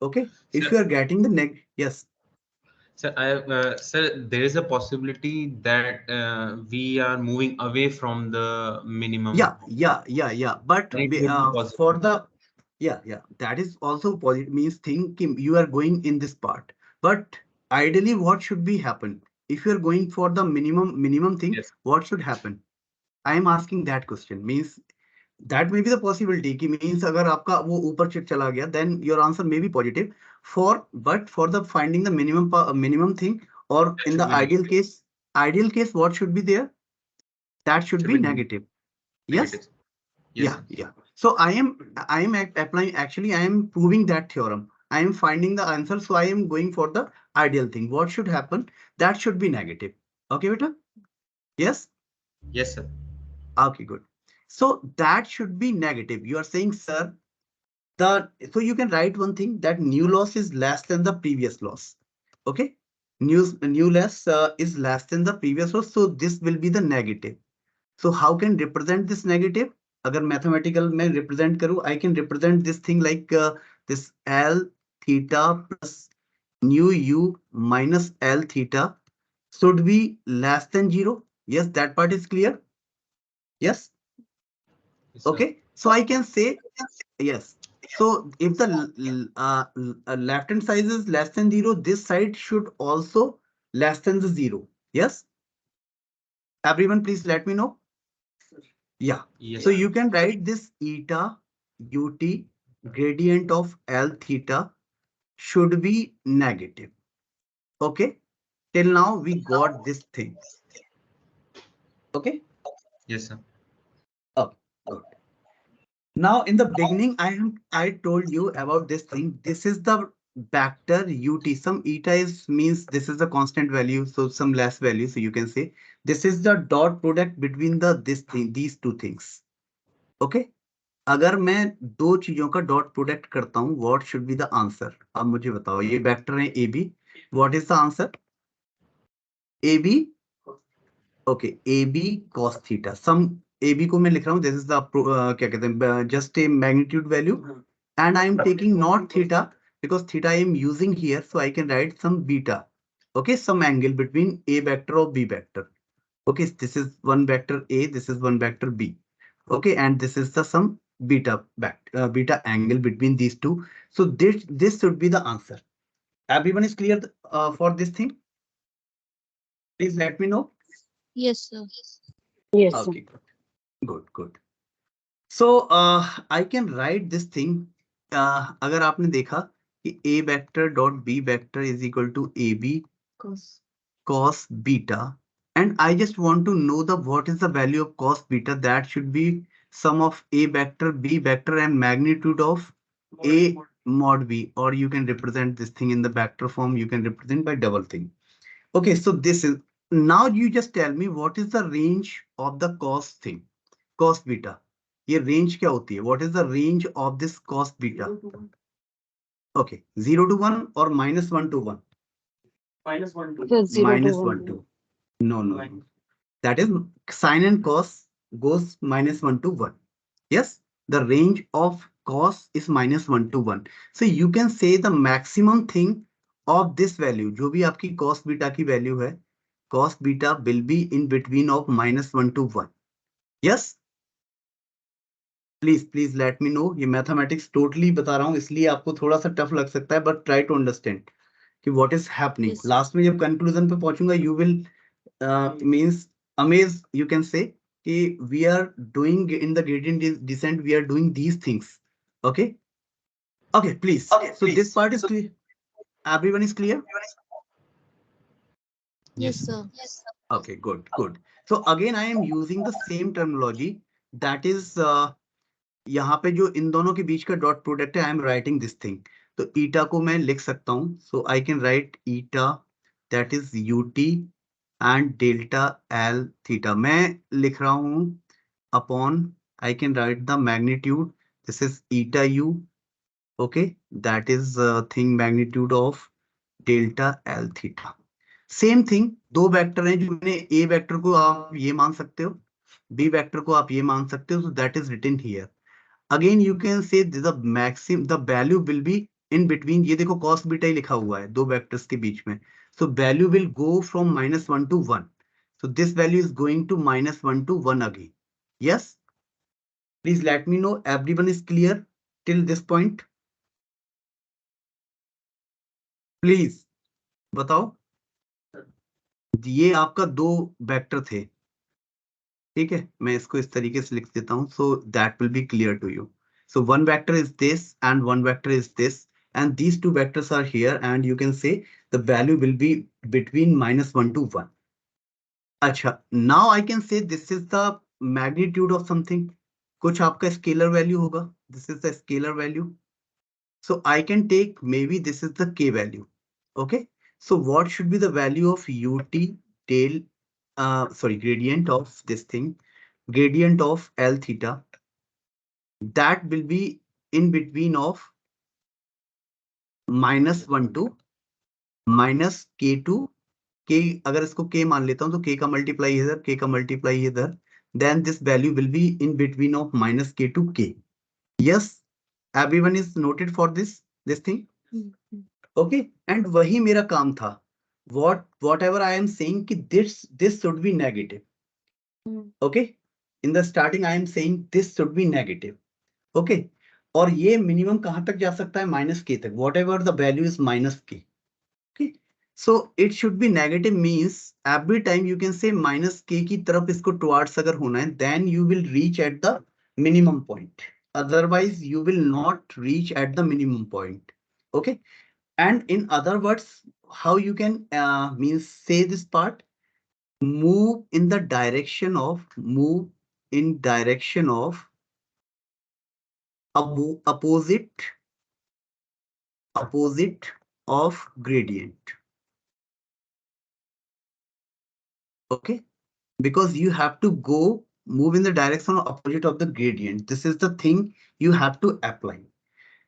Okay. If
Sir.
you are getting the yes.
Sir, sir, there is a possibility that we are moving away from the minimum.
Yeah. But
And it would be positive.
for the that is also positive, means think you are going in this part. But ideally, what should be happen? If you are going for the minimum thing,
Yes.
what should happen? I am asking that question. Means that may be the possibility कि means अगर आपका वो ऊपर चला गया, then your answer may be positive. But for the finding the minimum thing, or in the ideal case, what should be there? That should be negative. Yes.
Negative. Yes.
Yeah. So I am applying, actually I am proving that theorem. I am finding the answer, so I am going for the ideal thing. What should happen? That should be negative. Okay, beta? Yes.
Yes, sir.
Okay, good. So that should be negative. You are saying, sir, so you can write one thing, that new loss is less than the previous loss. Okay, new loss is less than the previous loss, so this will be the negative. So how can represent this negative? अगर mathematical में represent करूँ, I can represent this thing like this L theta plus nu u minus L theta should be less than 0. Yes, that part is clear. Yes.
Yes, sir.
Okay, so I can say yes. So if the left hand side is less than 0, this side should also less than the 0. Yes. Everyone, please let me know. Yeah.
Yes,
So
sir.
you can write this eta ut gradient of L theta should be negative. Okay. Till now we got this thing. Okay.
Yes, sir.
Oh, good. Now in the beginning, I told you about this thing. This is the vector ut. Some eta means this is the constant value, so some less value. So you can say this is the dot product between these two things. Okay. अगर मैं दो चीजों का dot product करता हूं, what should be the answer? अब मुझे बताओ, ये वेक्टर है A B, what is the answer? A B, okay, A B cos theta. सम ए बी को मैं लिख रहा हूं, दिस इज द क्या कहते हैं, just a magnitude value, and I am taking not theta because theta I am using here, so I can write some beta. Okay, some angle between a vector or b vector. Okay, this is one vector A, this is one vector B. Okay, and this is the some beta angle between these two. So this should be the answer. Everyone is clear for this thing? Please let me know.
Yes, sir.
Yes, sir.
Okay, good. So I can write this thing. अगर आपने देखा कि a vector dot b vector is equal to ab cos beta, and I just want to know what is the value of cos beta. That should be sum of a vector, b vector, and magnitude of a mod b, or you can represent this thing in the vector form. You can represent by double thing. Okay, so this is, now you just tell me what is the range of the cos thing, cos beta. ये range क्या होती है? What is the range of this cos beta? Okay, 0 to 1 or -1 to 1?
-1 to
-1 to. No. That is sin and cos goes -1 to 1. Yes, the range of cos is -1 to 1. So you can say the maximum thing of this value, जो भी आपकी cos beta की value है, cos beta will be in between of -1 to 1. Yes. Please let me no. ये mathematics totally बता रहा हूँ, इसलिए आपको थोड़ा सा टफ लग सकता है, बट ट्राई टू अंडरस्टैंड कि what is happening.
Yes.
Last में जब कंक्लूजन पे पहुंचूंगा, you will means amaze, you can say. We are doing in the gradient descent, we are doing these things. Okay. Okay, please. So this part is clear. Everyone is clear?
Yes, sir.
Okay, good, good. So again, I am using the same terminology. That is, यहाँ पे जो इन दोनों के बीच का dot product है, I am writing this thing. तो eta को मैं लिख सकता हूँ. So I can write eta, that is UT and delta L theta. मैं लिख रहा हूँ upon, I can write the magnitude. This is eta U. Okay, that is thing magnitude of delta L theta. Same thing, दो vector हैं जो मैंने, ए vector को आप ये मान सकते हो, बी वेक्टर को आप ये मान सकते हो. So that is written here. Again you can say the maxim, the value will be in between. ये देखो कॉस बीटा ही लिखा हुआ है दो वेक्टर्स के बीच में. So value will go from -1 to 1. So this value is going to -1 to 1 again. Yes, please let me know everyone is clear till this point. Please बताओ. ये आपका दो वेक्टर थे, ठीक है. मैं इसको इस तरीके से लिख देता हूं, so that will be clear to you. So one vector is this and one vector is this, and these two vectors are here, and you can say the value will be between -1 to 1. अच्छा, now I can say this is the magnitude of something. कुछ आपका scalar value होगा. This is the scalar value. So I can take, maybe this is the k value. Okay. So what should be the value of ut del, gradient of this thing, gradient of L theta, that will be in between of -1 to -k2. k, अगर इसको k मान लेता हूं तो k का multiply इधर, k का multiply इधर, then this value will be in between of -k to k. Yes, everyone is noted for this thing. Okay, and वही मेरा काम था. Whatever I am saying कि this should be negative. Okay, in the starting I am saying this should be negative. Okay, और ये minimum कहां तक जा सकता है? -k तक, whatever the value is -k. Okay, so it should be negative, means every time you can say -k की तरफ इसको towards अगर होना है, then you will reach at the minimum point. Otherwise you will not reach at the minimum point. Okay, and in other words, how you can means say this part, move in the direction of, opposite of gradient. Okay, because you have to go move in the direction opposite of the gradient. This is the thing you have to apply.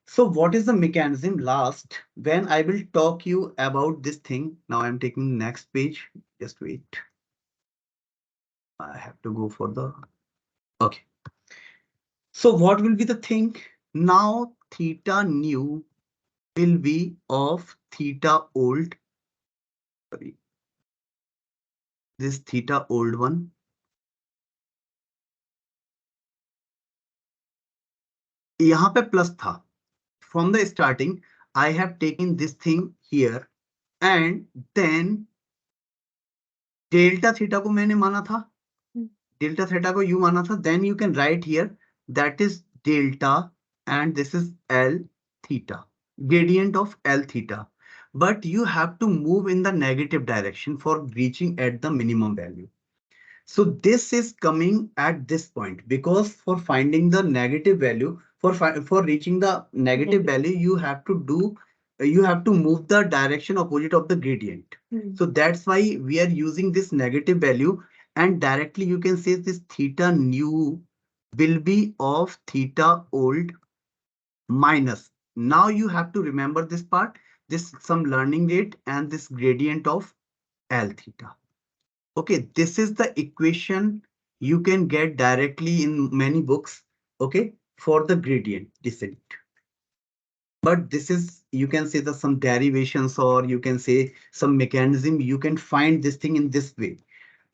So what is the mechanism? Last, when I will talk you about this thing. Now I'm taking next page. Just wait. I have to go for the, okay. So what will be the thing? Now theta new will be of theta old. Sorry, this theta old one. यहाँ पे plus था. From the starting, I have taken this thing here, and then delta theta को मैंने माना था, delta theta को you माना था. Then you can write here that is delta and this is L theta, gradient of L theta. But you have to move in the negative direction for reaching at the minimum value. So this is coming at this point, because for finding the negative value, for reaching the negative value, you have to move the direction opposite of the gradient. So that's why we are using this negative value, and directly you can say this theta new will be of theta old minus. Now you have to remember this part, this some learning rate and this gradient of L theta. Okay, this is the equation you can get directly in many books, okay, for the gradient descent. But this is, you can say the some derivations, or you can say some mechanism, you can find this thing in this way.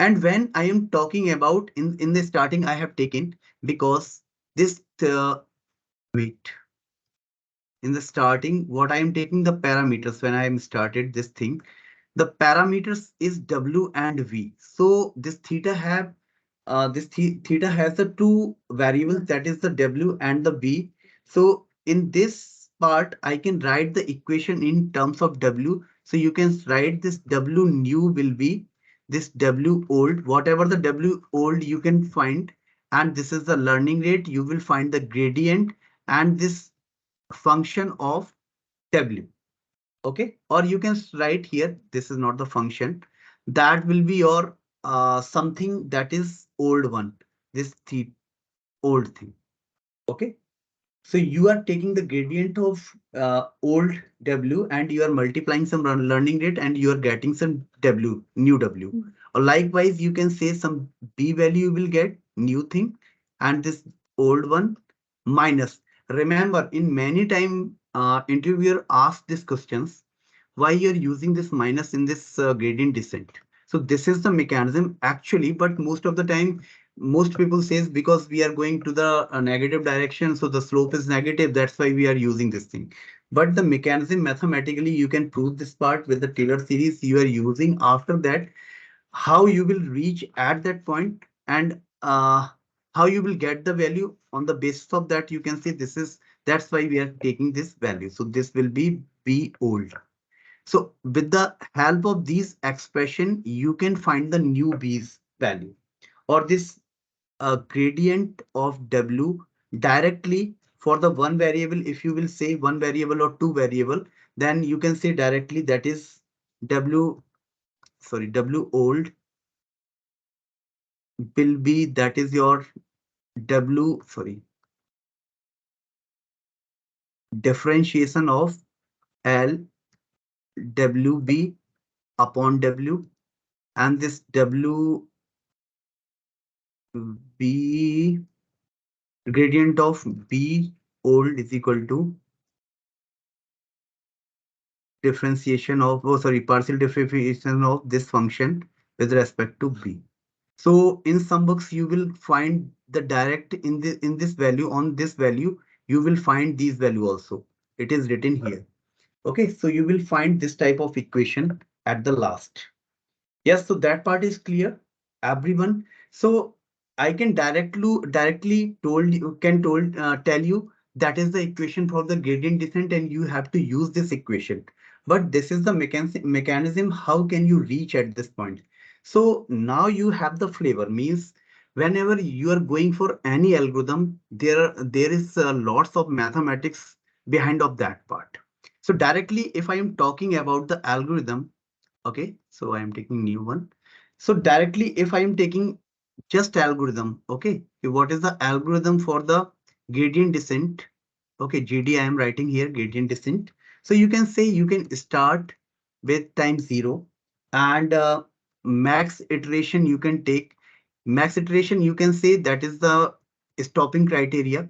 And when I am talking about in the starting, I have taken, because this, wait, in the starting, what I am taking the parameters when I am started this thing, The parameters is W and V. So this theta have theta has the two variables, that is the W and the V. So in this part, I can write the equation in terms of W. So you can write this W new will be this W old, whatever the W old you can find. And this is the learning rate. You will find the gradient and this function of W. Okay, or you can write here, this is not the function, that will be your something that is old one, this the old thing. Okay, so you are taking the gradient of old W and you are multiplying some learning rate and you are getting some W, new W. Or likewise, you can say some B value you will get new thing and this old one minus. Remember, in many time interviewer asked these questions, why you're using this minus in this gradient descent. So this is the mechanism actually, but most of the time most people says because we are going to the negative direction, so the slope is negative, that's why we are using this thing. But the mechanism mathematically you can prove this part with the Taylor series you are using. After that, how you will reach at that point and how you will get the value on the basis of that, you can say this is, that's why we are taking this value. So this will be B old. So with the help of these expression, you can find the new B's value or this gradient of W directly for the one variable. If you will say one variable or two variable, then you can say directly that is W, sorry, W old will be, that is your W, sorry, differentiation of L WB upon W, and this WB gradient of B old is equal to differentiation of, oh sorry, partial differentiation of this function with respect to B. So in some books you will find the direct in this value, on this value you will find these value also. It is written here. Okay, so you will find this type of equation at the last. Yes, so that part is clear, everyone. So I can directly told you can told tell you that is the equation for the gradient descent, and you have to use this equation. But this is the mechanism. How can you reach at this point? So now you have the flavor. Means whenever you are going for any algorithm, there is lots of mathematics behind of that part. So directly, if I am talking about the algorithm. Okay, so I am taking new one. So directly, if I am taking just algorithm, okay, what is the algorithm for the gradient descent? Okay, GD I am writing here, gradient descent. So you can say you can start with time 0 and max iteration you can take. Max iteration you can say that is the stopping criteria.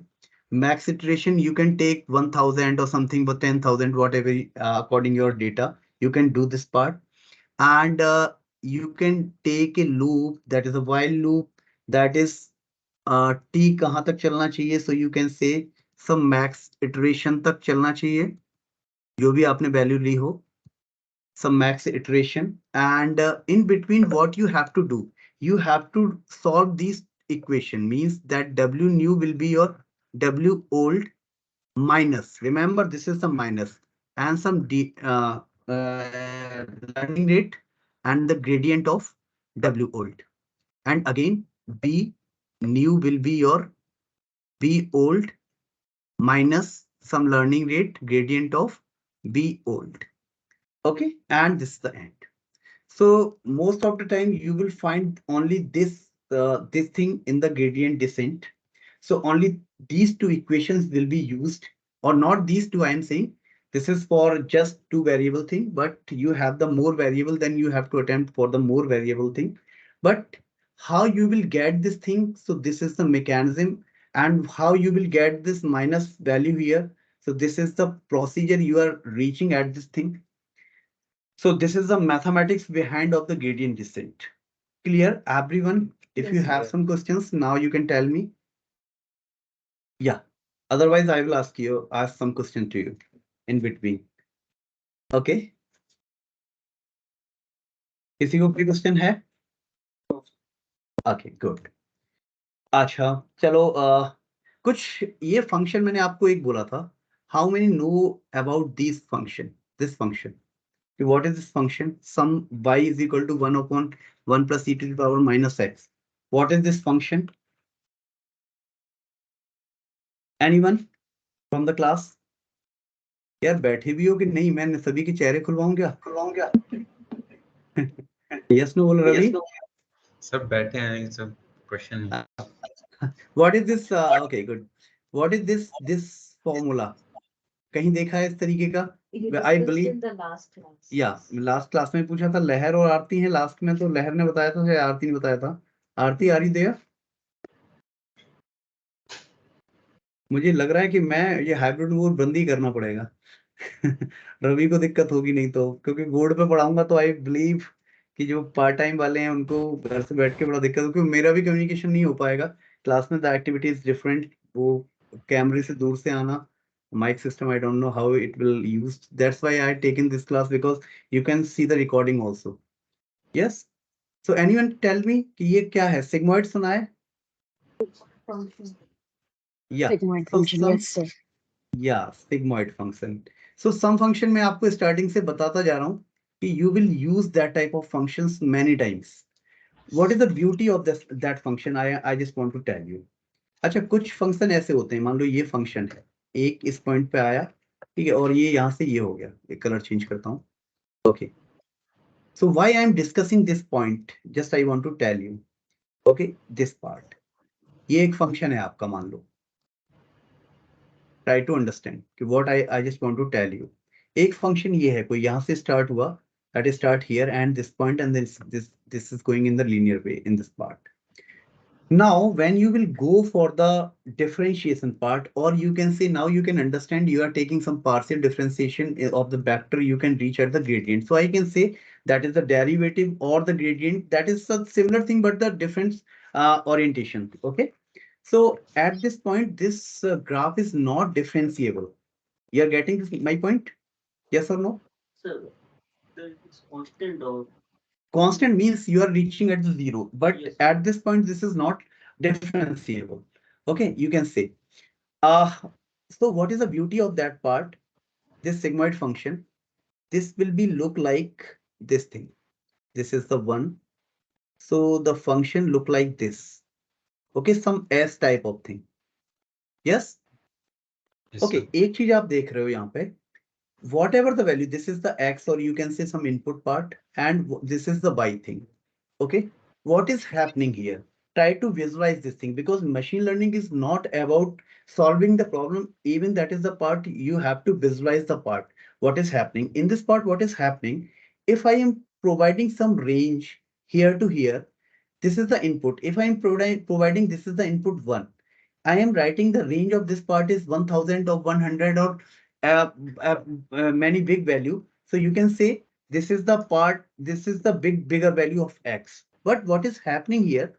Max iteration you can take 1000 or something, but 10,000, whatever, according your data, you can do this part. And you can take a loop, that is a while loop, that is t कहाँ तक चलना चाहिए. So you can say some max iteration तक चलना चाहिए जो भी आपने वैल्यू ली हो, some max iteration. And in between what you have to do, you have to solve these equation. Means that W new will be your W old minus, remember this is the minus, and some learning rate and the gradient of W old. And again B new will be your B old minus some learning rate gradient of B old. Okay, and this is the end. So most of the time you will find only this thing in the gradient descent. So only these two equations will be used, or not these two. I am saying this is for just two variable thing, but you have the more variable, then you have to attempt for the more variable thing. But how you will get this thing? So this is the mechanism, and how you will get this minus value here. So this is the procedure you are reaching at this thing. So this is the mathematics behind of the gradient descent. Clear, everyone? If you
Yes,
have
sir.
some questions, now you can tell me. Yeah. Otherwise, I will ask some question to you in between. Okay. किसी को कोई question है? Okay good. अच्छा चलो कुछ ये function मैंने आपको एक बोला था, how many know about this function what is this function some y is equal to 1/1 plus e to the power minus x, what is this function? Anyone from the class? यार बैठे भी हो कि नहीं? मैंने सभी के चेहरे खुलवाऊं क्या? यस नो बोल रवि।
सब बैठे हैं, सब क्वेश्चन है।
What is this? Okay good. What is this formula? कहीं देखा है इस तरीके का? आई बिलीव या लास्ट क्लास में पूछा था, लहर और आरती है लास्ट में, तो लहर ने बताया था या आरती ने बताया था? आरती आ रही देयर? मुझे लग रहा है कि मैं ये हाइब्रिड मोड बंद ही करना पड़ेगा। रवि को दिक्कत होगी नहीं तो, क्योंकि बोर्ड पे पढ़ाऊंगा तो आई बिलीव कि जो पार्ट टाइम वाले हैं उनको घर से बैठ के बड़ा दिक्कत हो, क्योंकि मेरा भी कम्युनिकेशन नहीं हो पाएगा क्लास में। द एक्टिविटी इज डिफरेंट, वो कैमरे से दूर से आना, mic system I don't know how it will use, that's why I taken this class because you can see the recording also. Yes, so anyone tell me कि ये क्या है? sigmoid सुना है? Yeah,
Sigmoid
so
function,
some
yes sir.
yeah sigmoid function. So some function मैं आपको starting से बताता जा रहा हूँ कि you will use that type of functions many times. What is the beauty of this that function? I just want to tell you. अच्छा कुछ फंक्शन ऐसे होते हैं, मान लो ये फंक्शन है, एक इस पॉइंट पे आया, ठीक है, और ये यहाँ से ये हो गया, एक कलर चेंज करता हूँ। Okay, so why I am discussing this point, just I want to tell you, okay, this part, ये एक फंक्शन है आपका, मान लो, ट्राई टू अंडरस्टैंड कि what I just want to tell you. एक फंक्शन ये है, कोई यहाँ से स्टार्ट हुआ, that is start here and this point and this is going in the linear way in this part. Now, when you will go for the differentiation part, or you can say now you can understand you are taking some partial differentiation of the vector, you can reach at the gradient. So I can say that is the derivative or the gradient. That is a similar thing, but the different orientation. Okay. So at this point, this graph is not differentiable. You are getting my point? Yes or no?
Sir, it's constant or
Constant means you are reaching at the zero, but
yes,
at this point, this is not differentiable. Okay, you can say. So what is the beauty of that part? This sigmoid function, this will be look like this thing. This is the one. So the function look like this. Okay, some S type of thing. Yes?
Yes,
Okay,
sir.
एक चीज आप देख रहे हो यहाँ पे, whatever the value, this is the X, or you can say some input part, and this is the Y thing. Okay, what is happening here? Try to visualize this thing, because machine learning is not about solving the problem. Even that is the part you have to visualize the part. What is happening in this part? What is happening? If I am providing some range here to here, this is the input. If I am providing this is the input 1, I am writing the range of this part is 1000 or 100 or uh, many big value. So you can say this is the part, this is the bigger value of X. But what is happening here?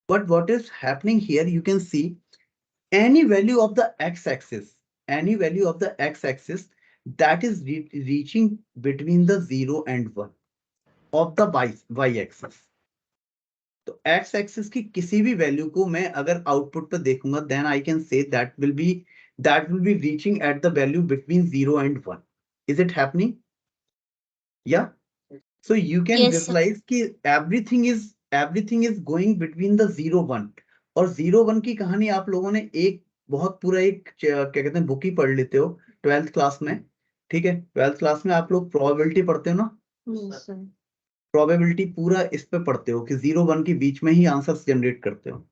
What is happening here? You can see any value of the x-axis, any value of the x-axis that is reaching between the 0 and 1 of the y-axis. तो x axis की किसी भी value को मैं अगर output पर देखूंगा, then I can say that will be reaching at the value between 0 and 1. Is it happening? या सो यू कैन विजुलाइज कि everything is going between the 0 1. और 0 1 की कहानी आप लोगों ने एक बहुत पूरा एक क्या कहते हैं बुक ही पढ़ लेते हो 12th क्लास में. ठीक है, 12th क्लास में आप लोग प्रोबेबिलिटी पढ़ते हो ना? प्रोबेबिलिटी पूरा इस पे पढ़ते हो कि 0 1 के बीच में ही आंसर्स जनरेट करते हो.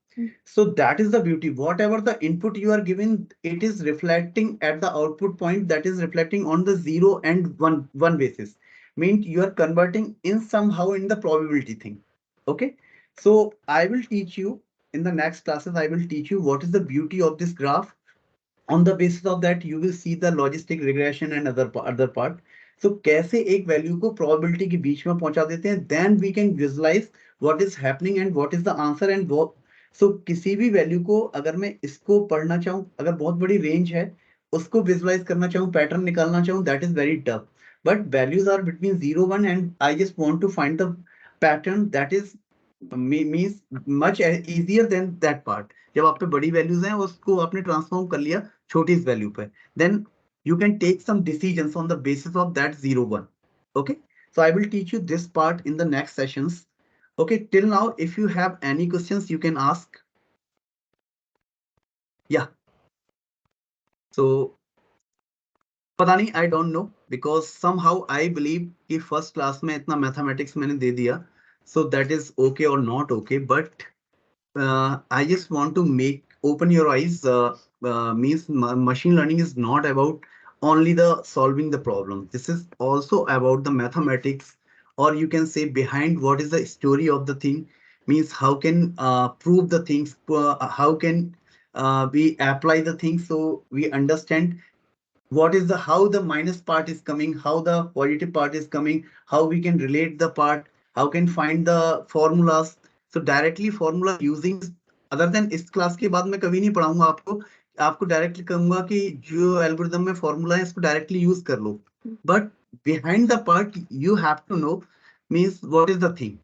So that is the beauty. Whatever the input you are giving, it is reflecting at the output point, that is reflecting on the 0 and 1 basis. Means you are converting in somehow in the probability thing. Okay. So I will teach you in the next classes. I will teach you what is the beauty of this graph. On the basis of that, you will see the logistic regression and other part. So कैसे एक value को probability के बीच में पहुंचा देते हैं, then we can visualize what is happening and what is the answer and what. So किसी भी वैल्यू को अगर मैं इसको पढ़ना चाहूँ, अगर बहुत बड़ी रेंज है, उसको विजुलाइज करना चाहूँ, पैटर्न निकालना चाहूँ, that is very tough. but values are between 0, 1, and I just want to find the pattern that is means much easier than that part. जब आप पे बड़ी values हैं उसको आपने transform कर लिया छोटी value पे, then you can take some decisions on the basis of that 0, 1. Okay, so I will teach you this part in the next sessions. Okay, till now if you have any questions you can ask. Yeah, so पता नहीं, I don't know, because somehow I believe कि first class में इतना mathematics मैंने दे दिया, so that is okay or not okay, but I just want to make open your eyes. Means machine learning is not about only the solving the problem. This is also about the mathematics, or you can say behind what is the story of the thing. Means how can prove the things, how can we apply the things, so we understand what is the how the minus part is coming, how the positive part is coming, how we can relate the part, how can find the formulas. So directly formula using, other than इस class के बाद मैं कभी नहीं पढ़ाऊंगा आपको, आपको directly कहूंगा कि जो एल्गोरिथम में फॉर्मूला है इसको डायरेक्टली यूज कर लो, but behind the part you have to know means what is the thing,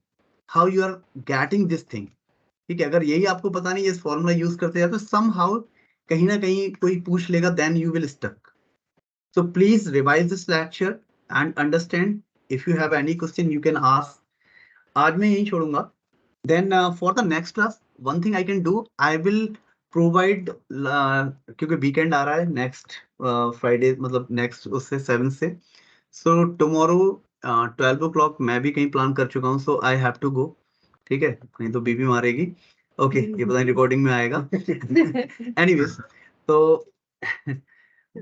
how you are getting this thing. ठीक है, अगर यही आपको पता नहीं इस फॉर्मूला यूज करते हैं तो समहाउ कहीं ना कहीं कोई पूछ लेगा, then you will stuck. So please revise this lecture and understand. If you have any question, you can ask. आज मैं यही छोड़ूंगा. Then for the next class, one thing I can do, I will provide क्योंकि weekend आ रहा है next Friday, मतलब next उससे 7 से. So tomorrow 12 o'clock मैं भी कहीं प्लान कर चुका हूँ, so I have to go. ठीक है, नहीं तो बीबी मारेगी. Okay, ये पता नहीं रिकॉर्डिंग में आएगा. Anyways, तो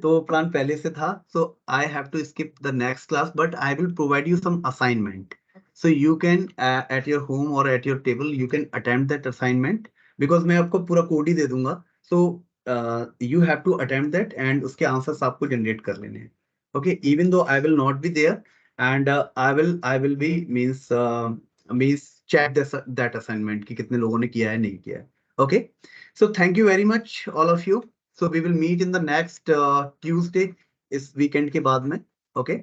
तो प्लान पहले से था, so I have to skip the next class, but I will provide you some assignment, so you can at your home or at your table you can attempt that assignment, because मैं आपको पूरा code ही दे दूंगा, so you have to attempt that and उसके answers आपको generate कर लेने हैं. Okay, even though I will not be there, and I will be means check this that assignment कि कितने लोगों ने किया है नहीं किया है. Okay, so thank you very much all of you. So we will meet in the next Tuesday, इस weekend के बाद में. Okay.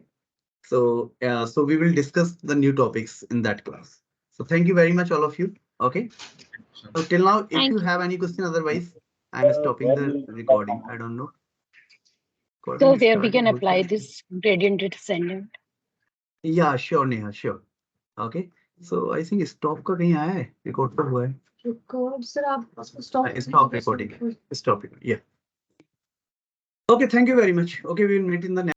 So so we will discuss the new topics in that class. So thank you very much all of you. Okay. So till now, if
Thank
you have any question, otherwise I'm stopping the recording. I don't know.
So
Recording
where we
started
can
बोलते
apply
हैं.
this gradient descendant.
Yeah, sure Neha, sure. Okay. So I think stop का कहीं आया है, record तो हुआ है.
Record, sir, आप stop
Stop recording. Stop it. Yeah. Okay, thank you very much. Okay, we will meet in the next